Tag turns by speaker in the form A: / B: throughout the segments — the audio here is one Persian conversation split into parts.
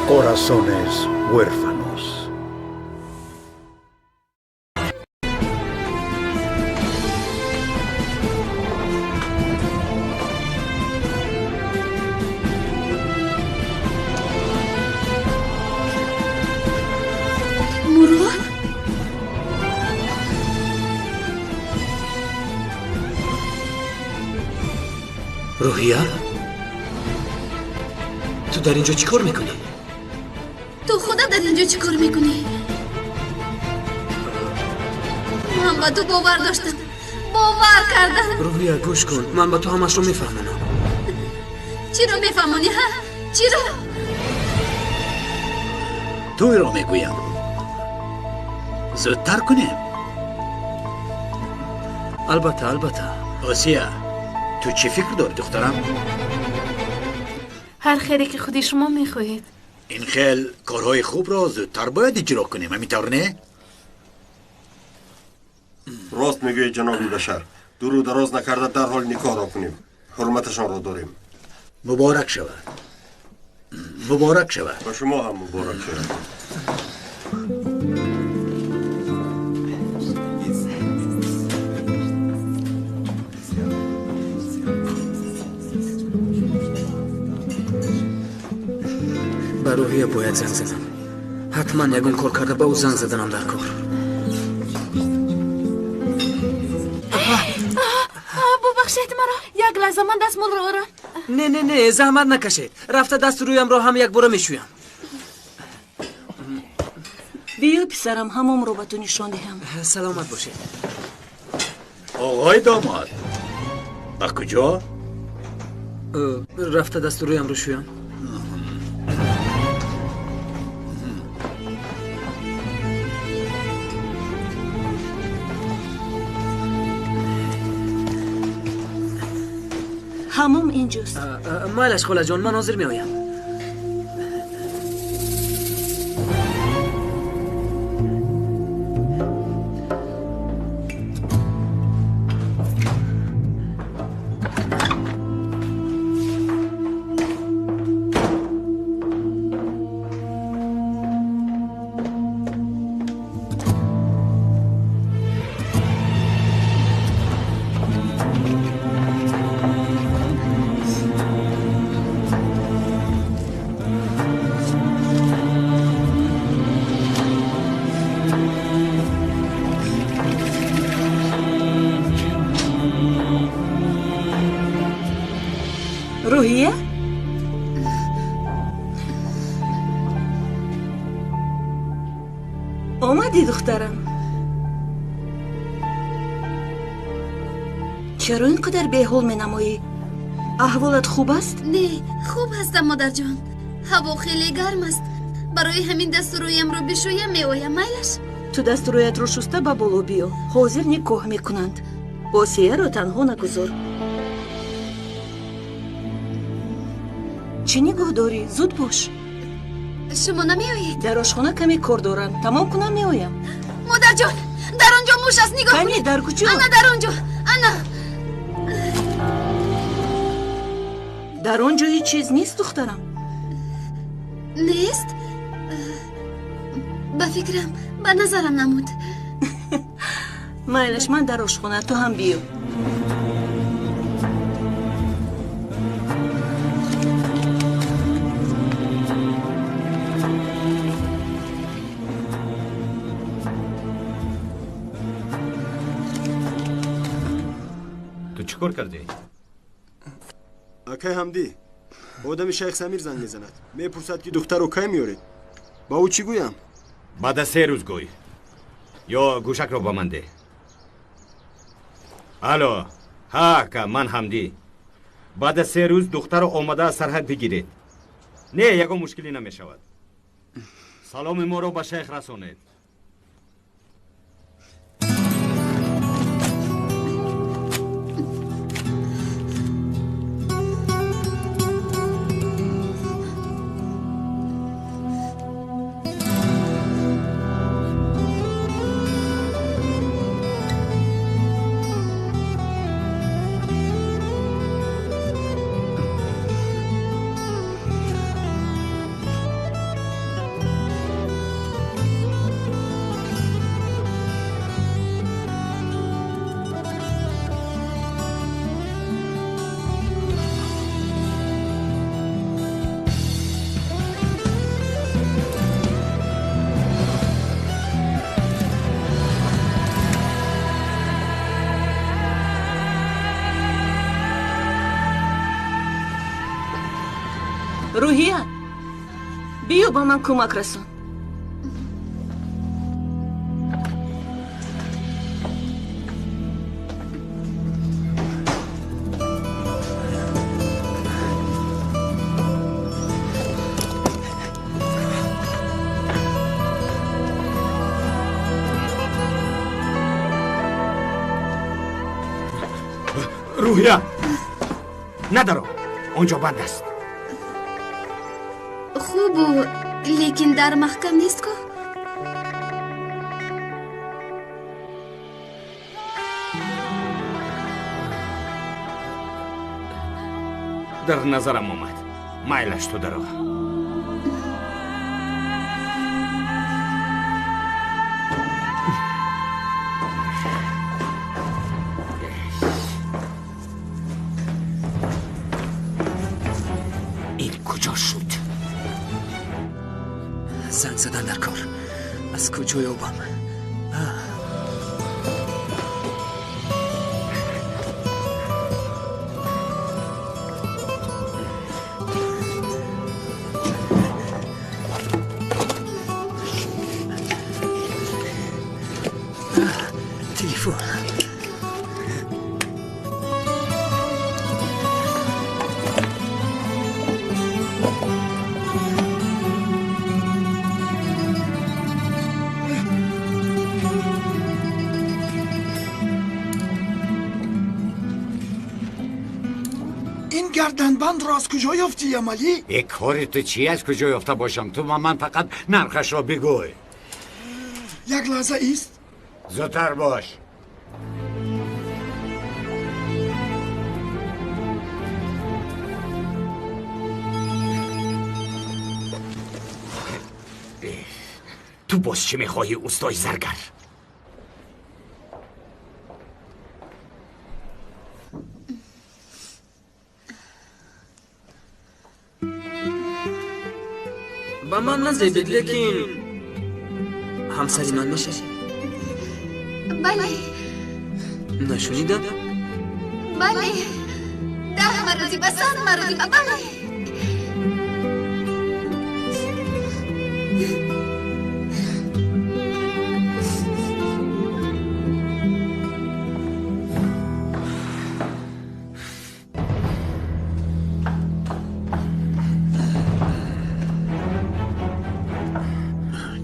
A: Corazones huérfanos.
B: مراد؟
C: روحیه؟ تو در اینجا چی کار میکنی؟
B: تو خودت در اینجا چی کار میکنی؟ من با تو باور داشتم، باور کردم.
C: روحیه گوش کن، من با تو همش رو میفهمم.
B: چی رو میفهمونی ها؟ چی رو؟
A: توی رو میگویم زودتر کنیم.
C: البته
A: آسیا، تو چی فکر داری دخترم؟
D: هر خیری که خودی شما میخواهید.
A: این خیل کارهای خوب را زودتر باید اجرا کنیم، همینطور نه؟
E: راست میگوی جناب بشر. دور و دراز نکرده در حال نکاح را کنیم. حرمتشان را داریم.
A: مبارک شود. مبارک شود.
E: و شما هم مبارک شود.
C: به روحیه باید زنگ زدم. حتما یکون کار کرده به او زنگ زدنم در کار.
D: ببخشید مرا، یک لحظه من دستمال رو آرم.
C: نه زحمت نکشید. رفته دست رویم را هم یک باره میشویم.
F: بیا پسرم، همون رو به تو نشان دهم.
C: سلامت باشید.
A: آقای داماد با کجا؟
C: رفته دست رویم رو شویم.
F: هموم اینجاست.
C: مایلش خاله جان، من حاضر می آیم.
F: روحیه؟ آمدی دخترم. چرا اینقدر بی‌حال می‌نمایی؟ احوالت خوب است؟
B: نه، خوب هستم مادر جان. هوا خیلی گرم است. برای همین دست رویم رو بشویم می‌آیم. میلش؟
F: تو دست رویت رو شسته به بالا بیا. حاضر نکاح میکنند. آسیه رو تنها نگذار. چی نگاه داری؟ زود باش.
B: شما نمی‌آیید؟
F: در آشخانه کمی کار دارن. تمام کنم میآیم.
B: مادر جان، در آنجا موش است، نگاه
F: کنی
B: کنید.
F: در کجا؟
B: انا در آنجا. انا
F: در آنجا هیچ چیز نیست دخترم.
B: نیست؟ به فکرم، به نظرم نمود.
F: میلش، من در آشخانه، تو هم بیا.
G: تو چیکار کردی؟
E: اکای حمدی آدم شیخ سمیر زنگ میزند. میپرسد که دختر رو کی میارید. با او چی گویم؟
G: بعد از 3 روز گوی یا گوشک رو با من ده. الو، ها که من حمدی. بعد از 3 روز دختر رو آمده از سرحد بگیرید. نه یکم مشکلی نمیشود. سلام ما رو به شیخ رسانید.
F: روحیه بیو با من کمک رسون.
G: روحیه ندارو اونجا بند است.
B: خوبو لیکن در محکم نیست که
G: در نظرم اومد مایلش تو درو. این کجا شد؟
C: زنگ زدن در کار. از کجای اوبام؟ تلفن.
H: این گردنبند را از کجا یافتی عملی؟
A: یک کاری تو چی از کجا یافته باشم؟ تو با من فقط نرخش را بگوی.
H: یک لحظه ایست.
A: زودتر باش.
G: تو باز چی میخواهی استای زرگر؟
C: با من نزدید لیکن همسری من میشه؟
B: بله
C: نشونیدم؟
B: بله 10 مرودی و 100 مرودی و بله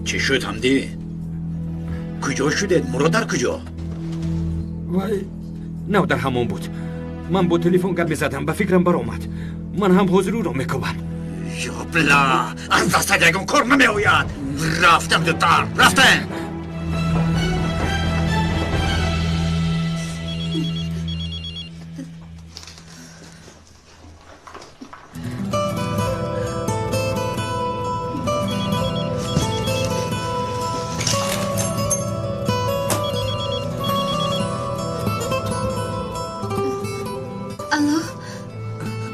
A: چی شد حمدی؟ کجا شده؟ مراد در کجا؟
G: وای نو در همون بود. من با تلفن گپ میزدم به فکرم برآمد. من هم حضور رو میکوبم.
A: یا بلا از دست یکم کار نمیآید. رفتم زودتر رفتم.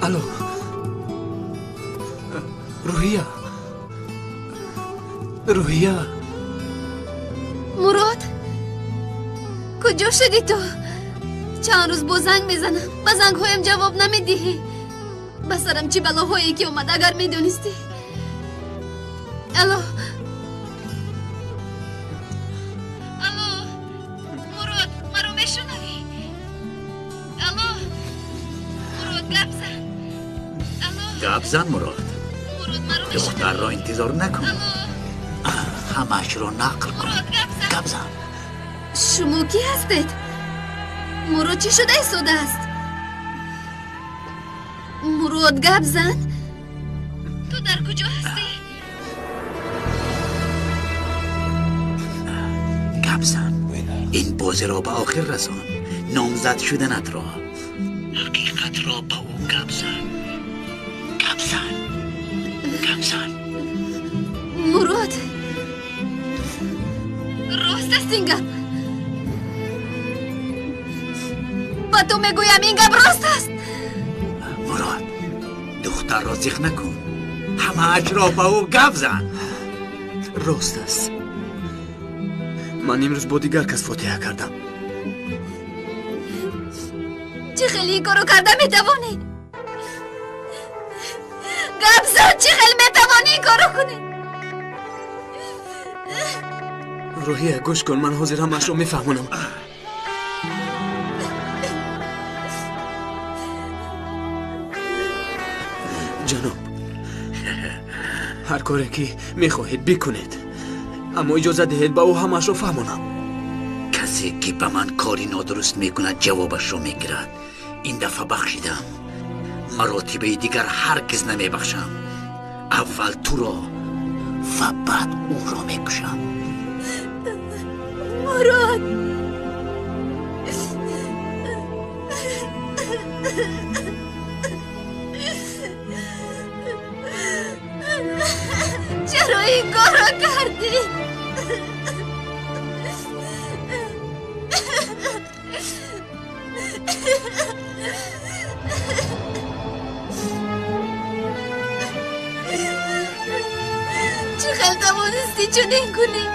C: الو روحیه
B: مراد کجا شدی تو؟ چند روز با زنگ میزنم با زنگ هایم جواب نمیدیهی. بسرم چی بلاهایی که اومد اگر میدونستی. الو مراد مرا میشنوی؟ الو مراد گپ زن.
A: گپ زن مراد. دختر را انتظار نکن. همش را نقل کن. گپ زن.
B: شما کی هستید؟ مراد چی شده ایستاده است؟ مراد گپ زن. تو در کجا هستی؟
A: گپ زن. این بازی را به آخر رسان. نامزد شدنت را. حقیقت را به او گپ زن. گپ زن.
B: مراد راست است این گپ. با تو میگویم این گپ راست است.
A: مراد دختر را زیخ نکن. همه اج را به او گپ زن.
C: راست است. من امروز با دیگر کس فاتحه کردم.
B: چه خیلی این کارو کرده میتوانی؟ گپ زن. چه خیلی میتوانی این کارو کنی؟
C: روحیه گوش کن، من حاضر همش رو میفهمونم. جناب، هر کاری که میخواهید بکنید، اما اجازه دهید با او همش رو فهمونم.
A: کسی که به من کاری نادرست میکند جوابش رو میگیرد. این دفعه بخشیدم، مراتبه دیگر هرگز نمیبخشم. اول تو را و بعد او را میکشم.
B: مراد، چرا این کار را کردی؟ چه خیلی توانستی چنین کنی؟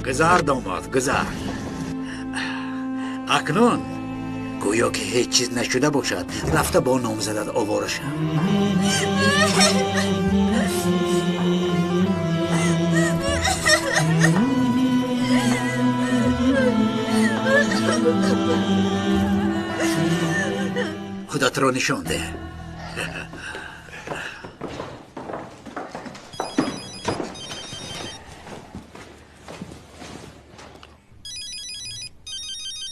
A: گذار داماد، گذار. اکنون گویا که هیچ چیز نشده باشد رفته با نامزدت آواره شد. خودت را نشان ده.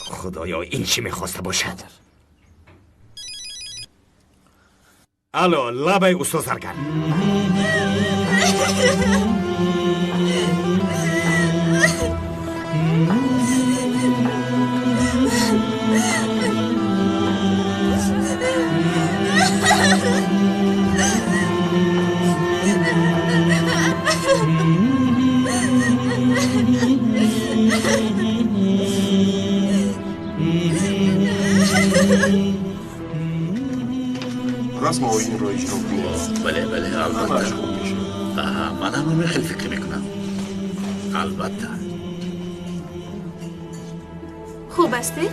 G: خدایا این چی میخواسته باشد؟ الو، لبه استاد سرگرد.
E: راست ما این رو اجرا کنیم.
A: بله البته.
E: همش خوب میشه.
A: من هم خیلی فکر میکنم. البته.
D: خوب هستی؟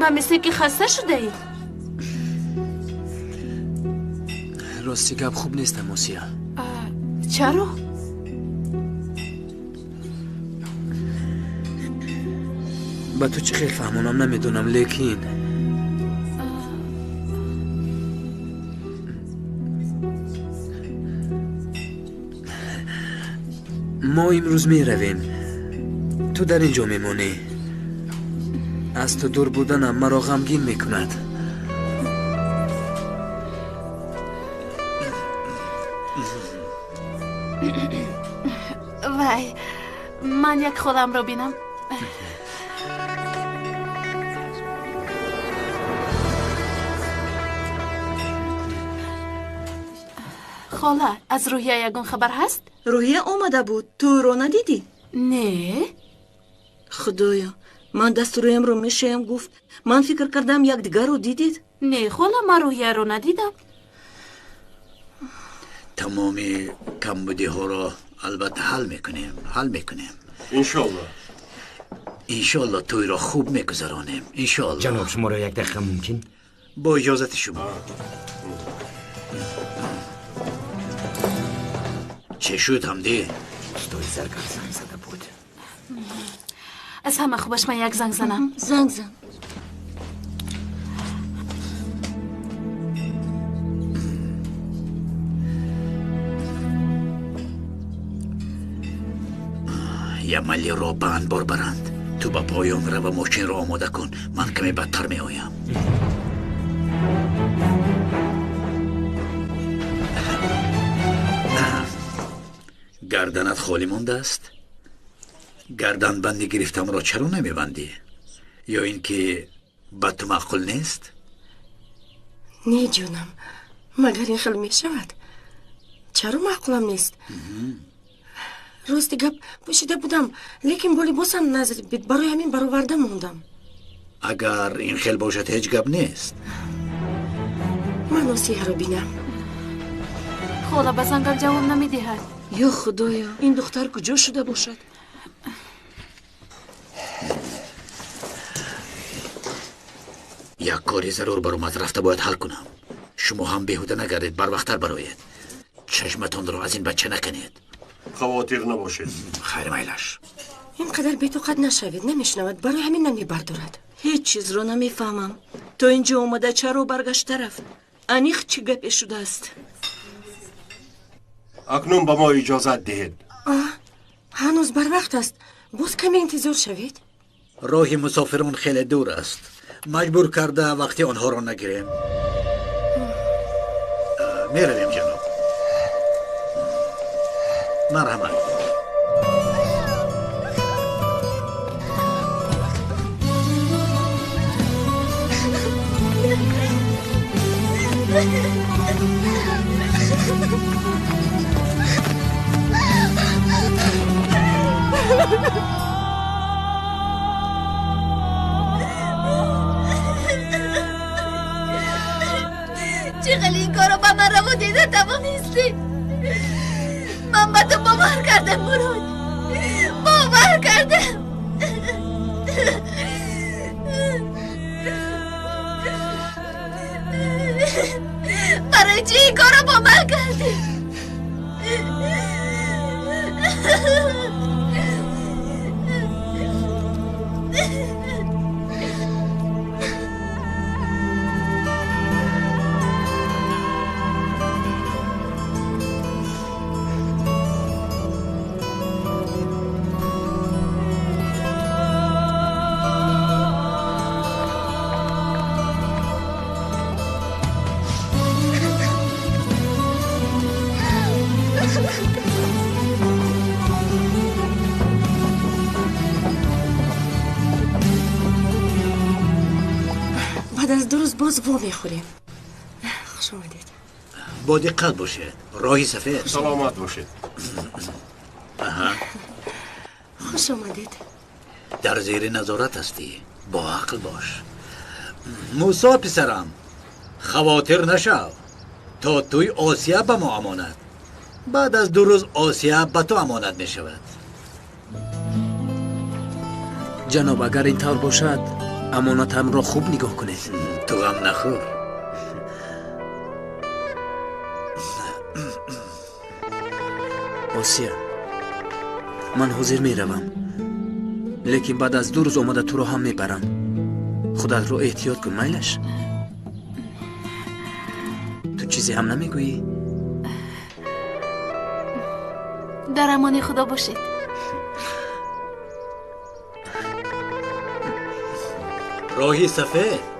D: من مثل که خسته شده ای.
C: راستی گپ خوب نیست موسیا.
D: چرا؟
C: با تو چه خیلی فهمونم نمیدونم، لیکن ما امروز می رویم، تو در اینجا میمونی. از تو دور بودنم مرا غمگین میکند.
D: وای، من یک خودم رو بینم. خاله، از روحیه یگون خبر هست؟
F: روحیه آمده بود، تو رو ندیدی؟
D: نه.
F: خدایا، من دستوریم رو میشیم گفت. من فکر کردم یک دیگر رو دیدید.
D: نه خاله، من روحیه رو ندیدم.
A: تمامی کمبودی ها را البته حل میکنیم. انشالله توی را خوب میگذرانیم. انشالله.
G: جناب شما را یک دقیقه ممکن؟
A: با اجازت شما. چه شد حمدی؟
G: استاد سرگرد زنگ زده بود.
D: از همه خوبش من یک زنگ زنم.
F: زنگ زن.
A: یه ملی را به انبار برند. تو با پایان رو و ماشین را آماده کن. من کمی بدتر می آیم. گردنت خالی مانده است؟ گردن بندی گرفتم را چرا نمی بندی؟ یا اینکه به تو معقول نیست؟
I: نه جونم، مگر این خیلی می شود. چرا معقولم نیست؟ راستی گپ پوشیده بودم لیکن با لباسم نظر بید برای همین برآورده موندم.
A: اگر این خیل باشد هیچ گپ نیست.
I: من آسیه رو بینم.
D: خاله به زنگم جواب نمیدهد.
F: یا خدایا این دختر کجا شده باشد؟
A: یک کاری ضرور برآمد رفته باید حل کنم. شما هم بیهوده نگردید، بر وقتتر برآیید. چشمتان را از این بچه نکنید.
E: خواطر نباشید.
A: خیر میلش.
I: اینقدر بی‌طاقت نشوید، نمیشنود، برای همین نمیبردارد.
F: هیچ چیز رو نمیفهمم. تو اینجا اومده چرا برگشته رفت؟ انیخ چی گپی شده است؟
E: اکنون به ما اجازت دهید.
I: هنوز بر وقت است. باز کمی انتظار شوید.
A: راه مسافران خیلی دور است. مجبور کرده وقتی آنها را نگیریم. میرویم جناب. مرحمت.
B: چقدر این کارو با من رو دیده توانستی؟ من با تو باور کردم مراد، باور کردم. برای چی این کارو با من کردی؟
I: بعد از 2 روز باز وا میخوریم. خوش آمدید.
A: با دقت باشید. راهی سفید.
E: سلامت باشید.
I: خوش آمدید.
A: در زیر نظارت هستی. با عقل باش. موسی پسرم، خواطر نشو. تا توی آسیا به ما امانت. بعد از 2 روز آسیا به تو امانت می شود.
C: جناب اگر این طور باشد امانتم را خوب نگاه کنید.
A: تو غم نخور.
C: آسیا من حاضر می روم، لیکن بعد از 2 روز آمده تو را هم می برم. خودت رو احتیاط کن میلش. تو چیزی هم نمی گویی؟
D: در امان خدا باشید.
A: راهی سفید.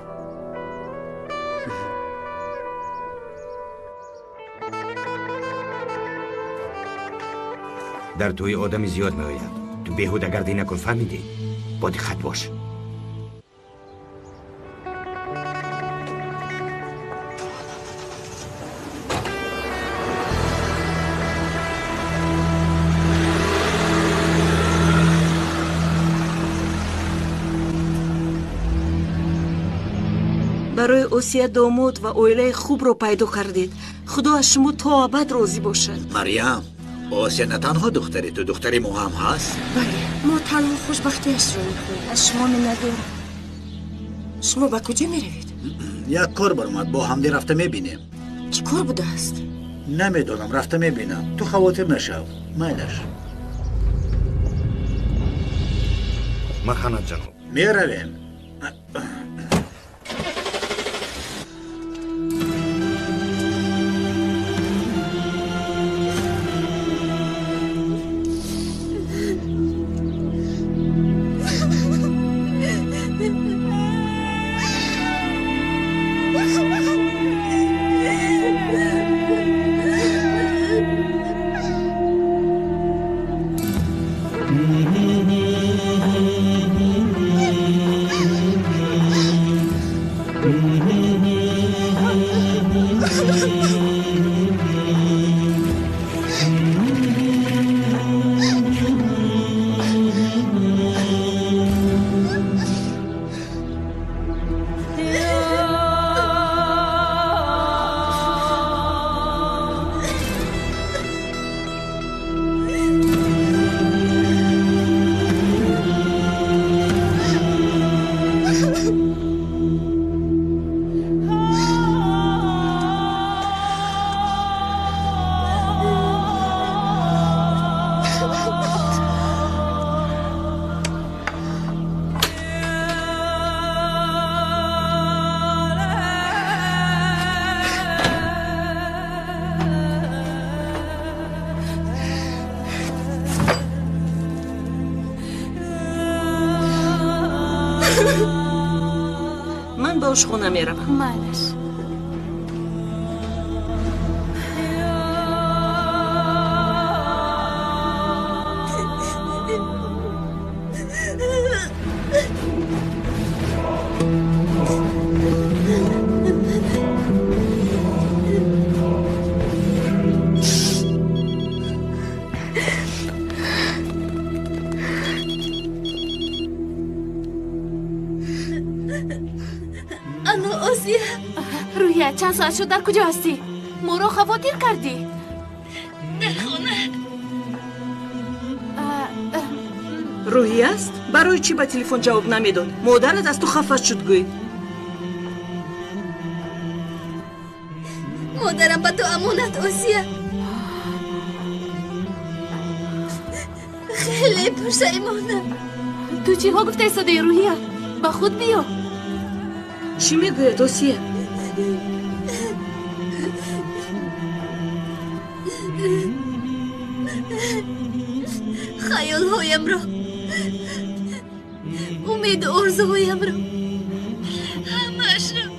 G: در توی آدمی زیاد می آید. تو بیهوده گردی نکن، فهمیدی؟ با دقت باش.
F: برای آسیا داماد و اویله خوب رو پیدا کردید. خدا از شما تا ابد راضی باشد.
A: مریم، آسیا نه تنها دختری تو، دختری ما هم هست.
I: بله، ما تنها خوشبختیش رو میخوریم. از شما ندارم. شما به کجا میروید؟
A: یک کار برآمد، با هم رفته میبینیم.
I: چی کار بوده است؟
A: نمیدونم، رفته میبینم. تو خواطر نشو میلش.
G: مرحمت جناب.
A: میرویم.
F: من به آشخانه میروم.
D: مالش.
B: الو آسیه.
D: روحیه چند ساعت شد در کجا هستی؟ ما رو خواطر کردی.
B: در خونه.
F: روحی است؟ برای چی به تلفن جواب نمیداد؟ مادرت از تو خفه شد گوی.
B: مادرم به تو امانت آسیه. خیلی پشیمانم.
D: تو چی ها گفته ایستاده روحیه؟ با خود بیا.
F: چی میگوید آسیه؟
B: خیال هایم را، امید و آرزوهایم را، همش را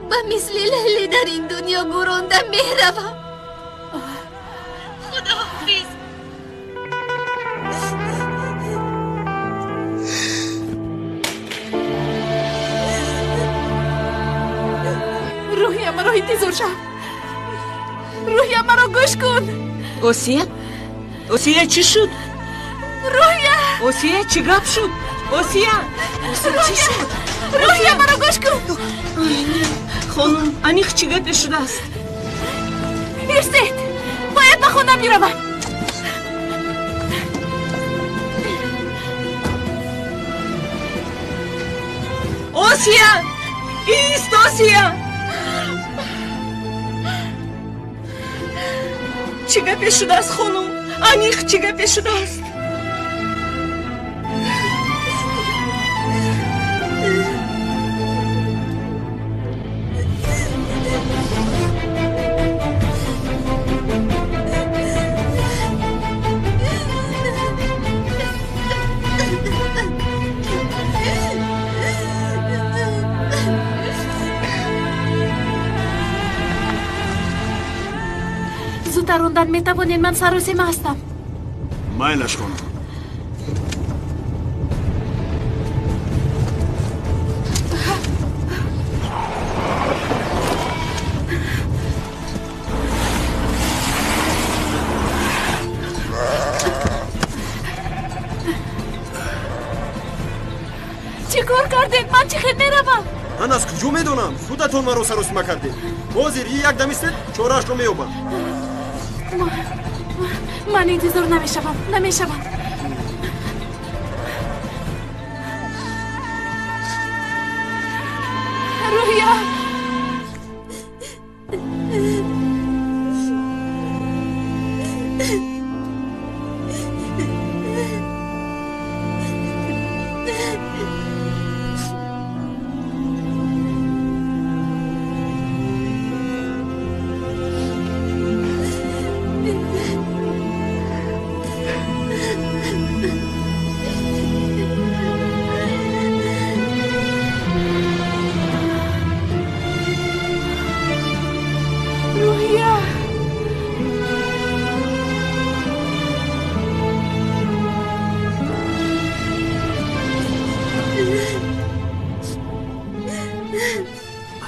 B: به مثل لیلی در این دنیا گرانده میروم. خداحافظ.
D: روحیه مرا انتظار شد. روحیه مرا گوش کن.
F: آسیه؟ آسیه چی شد؟
D: روحیه.
F: آسیه چی گپ شد؟ آسیه؟ آسیه چی شد؟
D: روحیه مرا گوش کن.
F: خانم انیخ چی گپ شده است؟
D: ایستید. باید به خونه میروم.
F: آسیه! ایست آسیه! چی گپ شده است خانم؟ انیخ چی گپ شده است؟
D: زودتر روندن میتوانین. من سروسیمه هستم.
E: مایلش کن.
D: چی کار کردید؟ من چی خیلی میروم.
E: من از کجا میدونم؟ خودتون مرا سروسیمه کردید. بازیر یک دم استید چورش رو میوبم.
D: من انتظار نمیشوم. روحیه.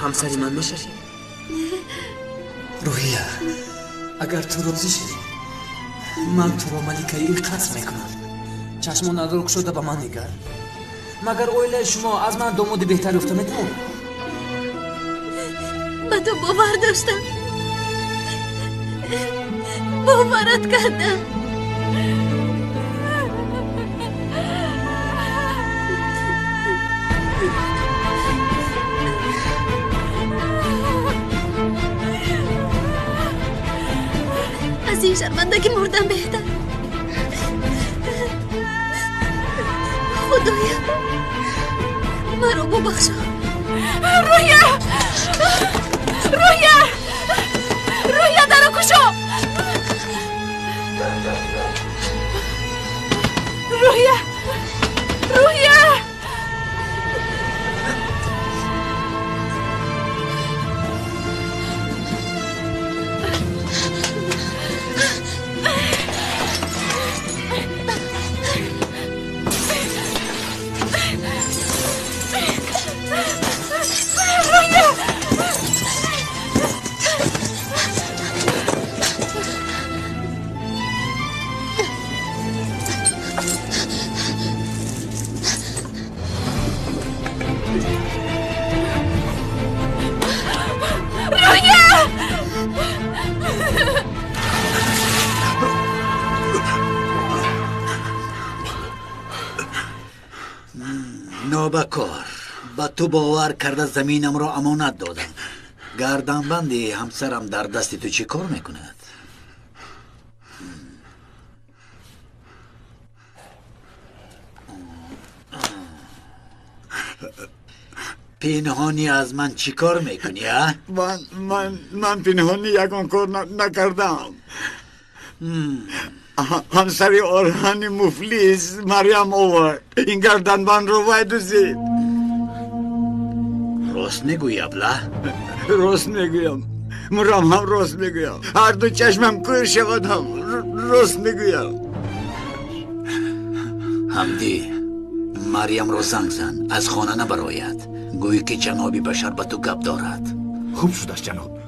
C: همسری من میشی؟
J: روحیه اگر تو راضی شدی من تو را ملکه این قصد میکنم. چشمان ندارک شده به من نگر. مگر اویله شما از من داماد بهتر افته میتون؟
B: به تو باور داشتم. باورت کردم. از این شرمندگی مردم بهتر. خدایا مرا ببخشا.
D: روحیه درو کشو. روحیه
A: جنابکار با تو باور کرده زمینم را امانت دادم. گردنبندی همسرم در دست تو چی کار میکند؟ پنهانی از من چی کار میکنی ها؟
K: من پنهانی یکان کار نکردم. همسری آرهانی مفلیس مریم آورد این گردنبند رو باید زید.
A: راست میگوی ابله؟
K: راست میگویم مرام هم راست میگویم. هر دو چشمم کور شود هم راست میگویم.
A: حمدی مریم رو زنگ زن از خانه نبراید. گویی که جنابی بشر با تو گپ دارد.
L: خوب شدش جناب.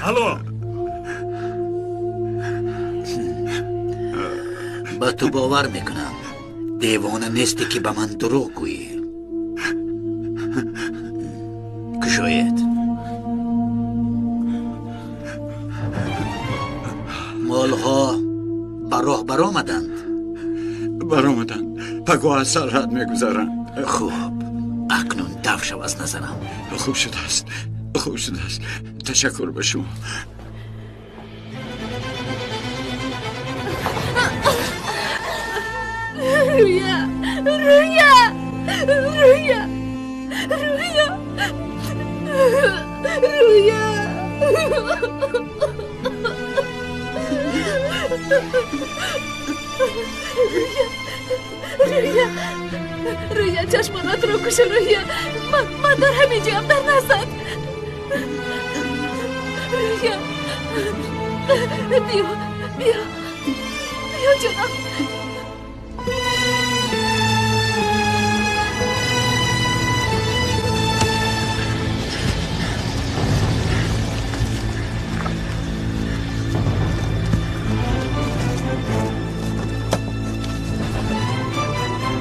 L: الو
A: با تو باور میکنم دیوانه نیستی که به من دروغ گویی. کشایت مالها بر راه برآمدند.
K: پگاه از سرحد میگذارند.
A: خوب اکنون دفع شو از نظرم.
K: خوب شده است تشکر به شما.
D: رویا رویا چشمانات رو کشه. رویا من در همین جام در نزد. رویا بیا جناب.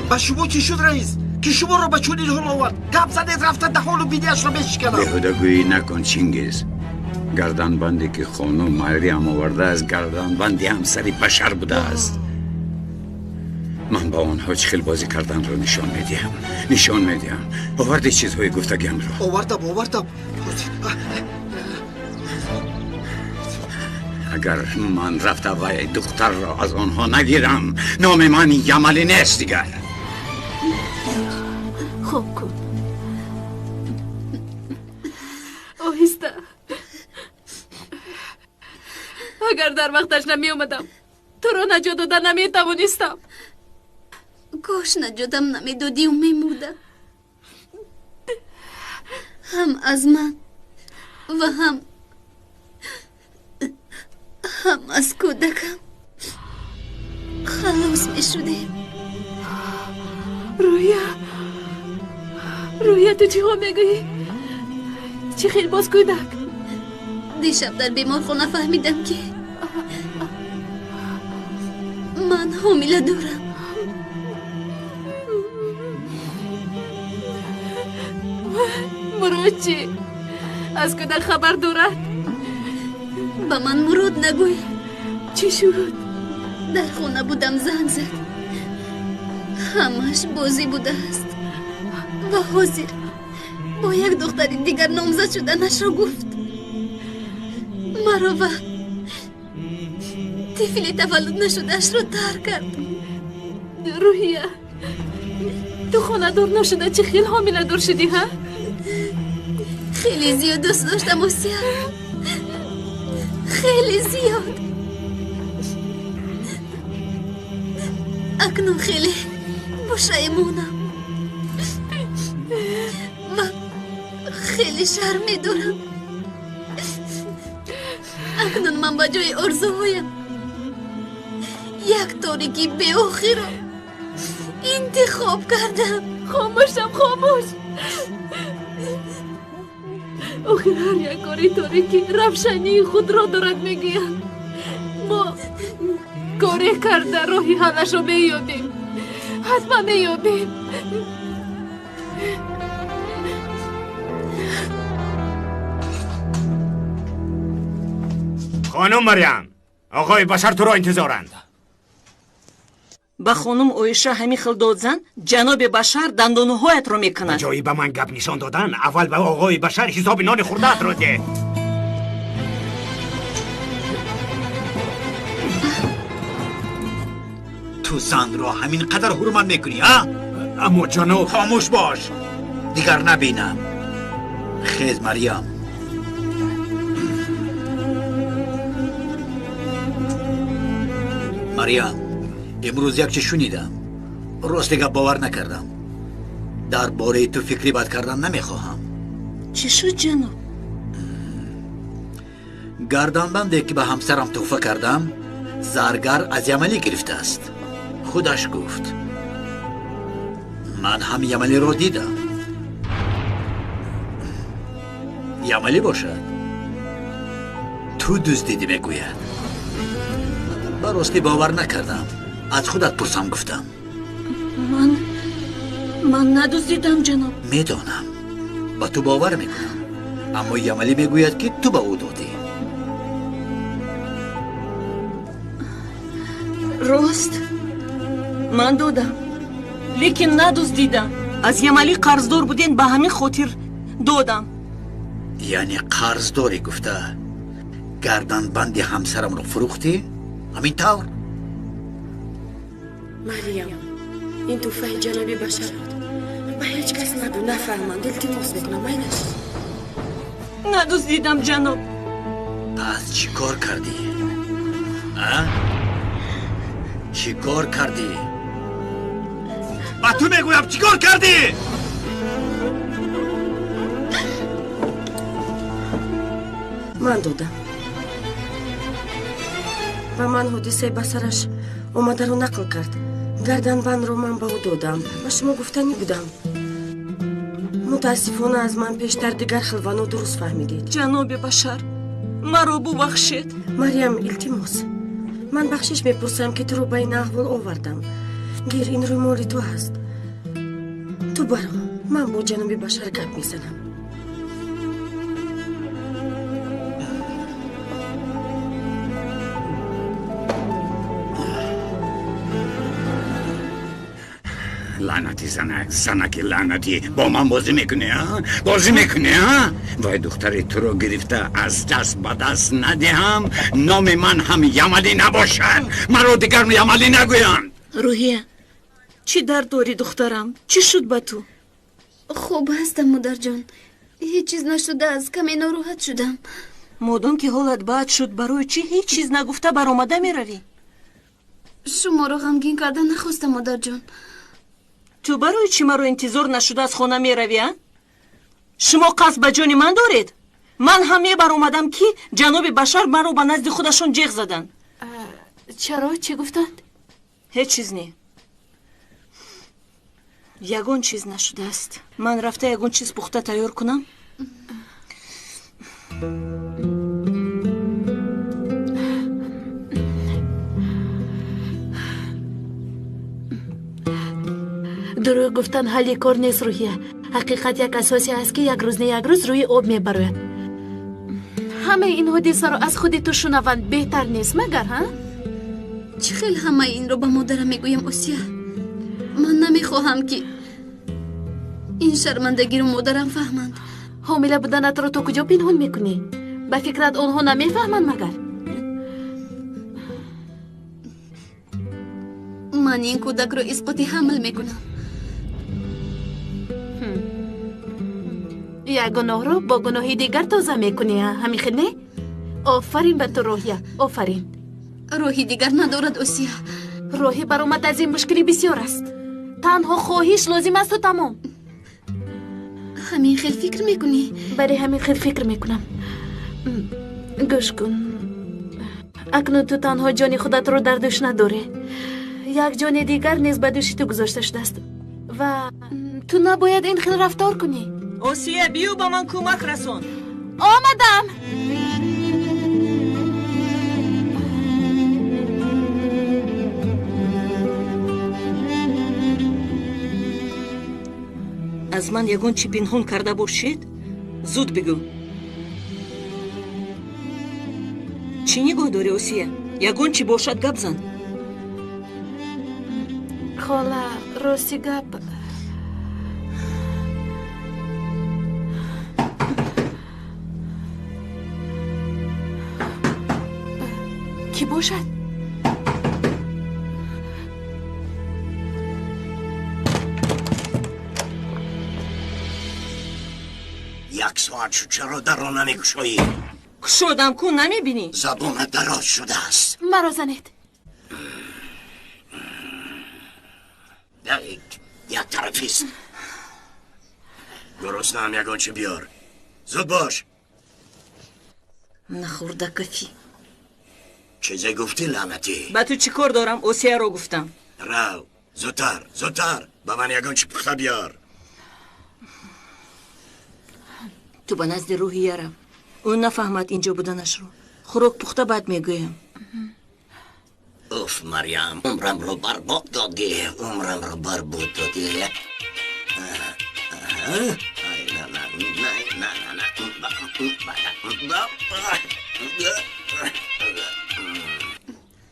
H: با شما چی شد رئیس؟ که شما را به چونین حال آورد؟ گپ زدید رفتن دهان و بیدیش را بشکنم.
K: بیهودگویی نکن چینگیز. گردنبندی که خانم مریم آورده از گردنبندی همسری بشر بوده است. من با آنها چخیل بازی کردن رو نشان میدیم. آوردی چیزهای گفتگیم رو.
H: آوردم.
K: اگر من رفته و دختر را از آنها نگیرم نام من یملی نیست دیگر.
D: خوب کن آهسته. اگر در وقتش نمی اومدم تو را نجات دادن نمی توانستم.
B: کاش نجاتم نمی دادی و می مردم. هم از من و هم از کودکم خلاص می شدیم.
D: رویا تو چی ها میگویی؟ چی خیلی باز کودک؟
B: دیشب در بیمارخانه فهمیدم که من حامله دارم.
D: مراد چی؟ از کودک خبر دارد؟
B: با من مراد نگوی.
D: چی شد؟
B: در خونه بودم زنگ زد. همش بازی بوده است و حاضر با یک دختر دیگر نامزد شدنش را گفت. مرا و طفل تولد نشدهش را ترک کرد.
D: روحیه تو خانه دار نشده چه خیلی حامله دار شدی ها؟
B: خیلی زیاد دوست داشتم آسیا، خیلی زیاد. اکنون خیلی پشیمانم و خیلی شرم دارم. اکنون من با جای آرزوهایم یک تاریکی به آخر را انتخاب کردم.
D: خاموش آخر هر یک کاری تاریکی روشنی خود را دارد میگوید. ما کاری کرده راهی حلش را میابیم، حتما میابیم.
G: خانم مریم، آقای بشر تو را انتظارند.
F: ба хонум оиша ҳамин хел дод зан ҷаноби башар дандонаҳоятро мекунад.
G: ҷои ба ман гап нишон додан аввал ба оғои башар ҳисоби нони хурдаатро де.
A: ту занро ҳамин қадар ҳурмат мекунӣ, а?
G: аммо ҷаноб,
A: хомӯш бош, дигар набинам. хез марьям. марьям, имрӯз як чиз шунидам. росте гап бовар накардам. дар бораи ту фикри бад кардан намехоҳам.
F: чӣ шуд ҷаноб?
A: гарданбанде ки ба ҳамсарам тӯҳфа кардам заргар аз ямалӣ гирифтааст. худаш гуфт. ман ҳам ямалиро дидам. ямалӣ бошад ту дуздидӣ мегӯяд. ба ростӣ бовар накардам. аз худат пурсам гуфтам.
F: ман надуздидам ҷаноб.
A: медонам, ба ту бовар мекунам, аммо ямалӣ мегӯяд ки ту ба ӯ додӣ.
F: рост ман додам, лекин надуздидам. аз ямалӣ қарздор буден, ба ҳамин хотир додам.
A: яъне қарздорӣ гуфта гарданбанди ҳамсарамро фурӯхтӣ? ҳамин тавр?
I: марьям, ин тӯҳфаи ҷаноби башар буд. ба ҳеҷ кас нагӯ, нафаҳманд. илтимос мекунам, майдаш.
F: надуздидам ҷаноб.
A: пас чӣ кор кардӣ? чӣ кор кардӣ? ба ту мегӯям, чӣ кор кардӣ?
I: ман додам. ва ман ҳодисаи ба сараш омадаро нақл кард. гарданбандро ман ба ӯ додам. ба шумо гуфтанӣ будам. мутаассифона аз ман пештар дигар хел ва нодуруст фаҳмидед.
F: ҷаноби башар, маро бубахшед.
I: марьям, илтимос, ман бахшиш мепурсам ки туро ба ин аҳвол овардам. гир, ин рӯймоли ту ҳаст. ту баро, ман бо ҷаноби башар гап мезанам.
K: лаънати занаки лаънати бо ман бозӣ мекунӣ, бозӣ мекунӣ? вай духтари туро гирифта аз даст ба даст надиҳам, номи ман ҳам ямалӣ набошад, маро дигар ямалӣ нагӯянд.
F: рӯҳия, чӣ дард дорӣ духтарам? чӣ шуд ба ту?
B: хуб ҳастам модарҷон. ҳеҷ чиз нашудааст. каме нороҳат шудам.
F: модом ки ҳолат бад шуд, барои чӣ ҳеҷ чиз нагуфта баромада меравӣ?
B: шуморо ғамгин карда нахостам модарҷон.
F: ту барои чӣ маро интизор нашуда аз хона меравӣ? шумо қасд ба ҷони ман доред? ман ҳам мебаромадам ки ҷаноби башар маро ба назди худашон ҷеғ заданд.
D: чаро? чӣ гуфтанд?
F: ҳеҷ чиз не. ягон чиз нашудааст. ман рафта ягон чиз пухта тайёр кунам.
D: дурӯғ гуфтан ҳалли кор нест рӯҳия. ҳақиқат як асосе аст ки як рӯз не як рӯз рӯи об мебарояд. ҳамаи ин ҳодисаро аз худи ту шунаванд беҳтар нест магар?
B: чӣ хел ҳамаи инро ба модарам мегӯям осия? ман намехоҳам ки ин шармандагиро модарам фаҳманд.
D: ҳомила буданатро то куҷо пинҳон мекунӣ? ба фикрат онҳо намефаҳманд магар?
B: ман ин кӯдакро исқоти ҳамл мекунам.
D: як гуноҳро бо гуноҳи дигар тоза мекунӣ, ҳамин хел не? офарин ба ту роҳия, офарин.
B: роҳи дигар надорад осия.
D: роҳи баромад аз ин мушкилӣ бисёр аст. танҳо хоҳиш лозим асту тамом.
B: ҳамин хел фикр мекунӣ?
D: барои ҳамин хел фикр мекунам. гӯш кун. акнун ту танҳо ҷони худатро дар дӯш надорӣ. як ҷони дигар низ ба дӯши ту гузошта шудааст ва ту набояд ин хел рафтор кунӣ.
F: осия, бию ба ман кӯмак расон.
D: омадам.
F: аз ман ягон чӣ пинҳон карда бошед? зуд бигӯ. чӣ нигоҳ дорӣ осия? ягон чӣ бошад гап зан.
D: xola rosti gap کی باشد؟
A: یک ساعت شد چرا در را نمیگشایی؟
F: شدم کن نمیبینی؟
A: زبون دراز شده است.
D: مرا زنید.
A: یک طرفیست. درست هم یگانچه بیار. زود باش.
F: نخورده کفی.
A: چیزی گفتی لعنتی؟
F: با تو چی کار دارم؟ اوسیه رو گفتم.
A: رو زودتر با من یگانچه پخته بیار.
F: تو به نزد روحیه رو. اون نفهمد اینجا بودنش رو. خوراک پخته بعد میگویم.
A: اوف مریم، عمرم رو برباد دادی.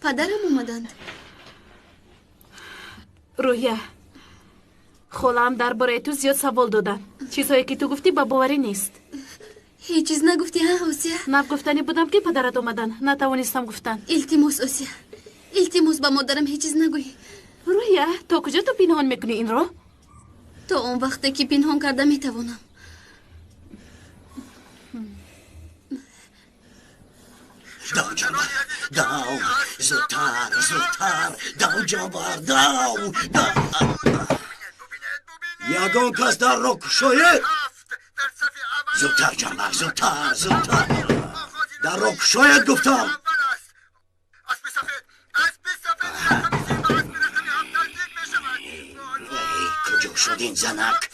B: پدرم اومدند.
D: روحیه خالم درباره تو زیاد سوال دادن. چیزهایی که تو گفتی با باوری نیست.
B: هیچ چیز نگفتی ها اوسیا؟
D: نگفتنی بودم که پدرت اومدن. نتوانستم گفتن.
B: التماس اوسیا، التماس با مادرم هیچ چیز نگویی.
D: روحیه تا کجا تو پنهان میکنی این رو؟
B: تا اون وقتی که پنهان کرده میتوانم.
A: داو جانبر داو زودتر داو جانبر داو یگان کس در را کشاید. زودتر جانبر زودتر در را کشاید گفتم. کجا شد این زنک؟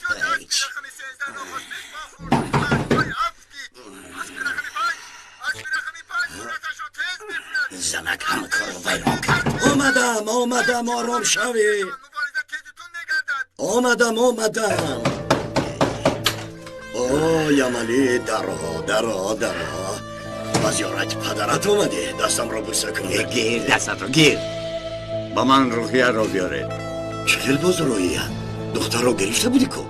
A: زنک همه کار رو ویران کرد. آمدم آرام شوی. آمدم اوه یمالی درها با زیارت پدرت اومده. دستم رو بوسه کنی. گیر دستت رو گیر. با من روحیه رو بیاره. چگل باز روحیه؟ دختر رو گرفته بودی کو؟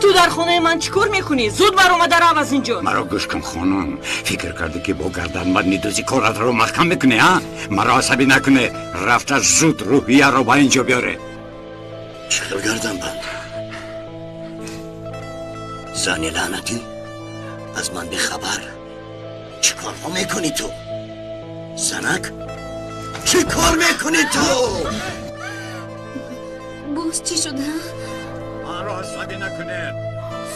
F: تو در خونه من چیکار میکنی؟ زود بر اومده رو از اینجا.
K: مرا گوش کن خانم. فکر کردی که با گردنبند میدوزی کارت رو محکم میکنی ها؟ مرا عصبی نکنه. رفته زود روحیه رو با اینجا بیاره.
A: چگل گردنبند؟ زنی لعنتی؟ از من بخبر. چی کار میکنی تو؟ زنک؟ چی کار میکنی تو؟
B: باز چی شده؟
K: مرا عصبی نکنه.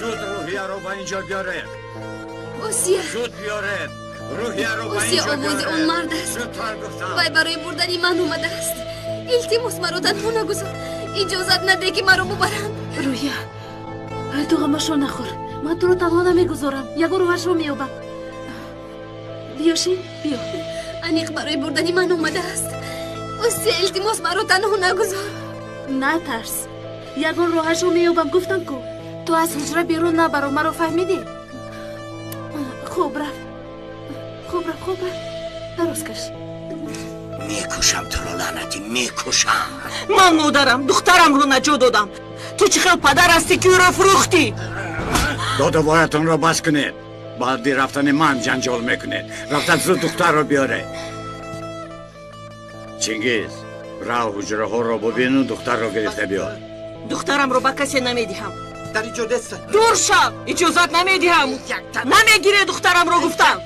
K: زود روحیه رو با اینجا بیاره.
B: اوسیا
K: زود بیاره. روحیه رو با
B: اوسیا
K: اینجا
B: آواز
K: بیاره.
B: اون مرد است.
K: زودتر گفتم.
B: وای برای بردن من اومده است. التماس مرا تنها نگذار. اجازت نده که مرا ببرند.
D: روحیه تو غمشو نخور. من تو رو تنها نمیگذارم. یگو روحش رو میابم. بیاشین بیا.
B: انیق برای بردن من اومده است. اوسیا التماس مرا تنها نگذار.
D: نه ترس. یگان روحش رو میابم. گفتم کو تو از حجره بیرون نبرو. مرا فهمیدی؟ خوب رفت. درست کش.
A: میکشم تو رو لعنتی میکشم.
F: من مادرم دخترم رو نجا دادم. تو چه خیلی پدر هستی که او رو فروختی؟
K: دادوایتون رو بس کنید. بعدی رفتن من جنجال میکنید. رفتن زود دختر رو بیاره. چنگیز رو حجره ها رو ببین و دختر رو گرفته بیار.
F: دخترم رو با کسی نمیدیم.
H: در اینجا دست
F: دور شو. اجازت نمیدیم. نمیگیره دخترم رو گفتم.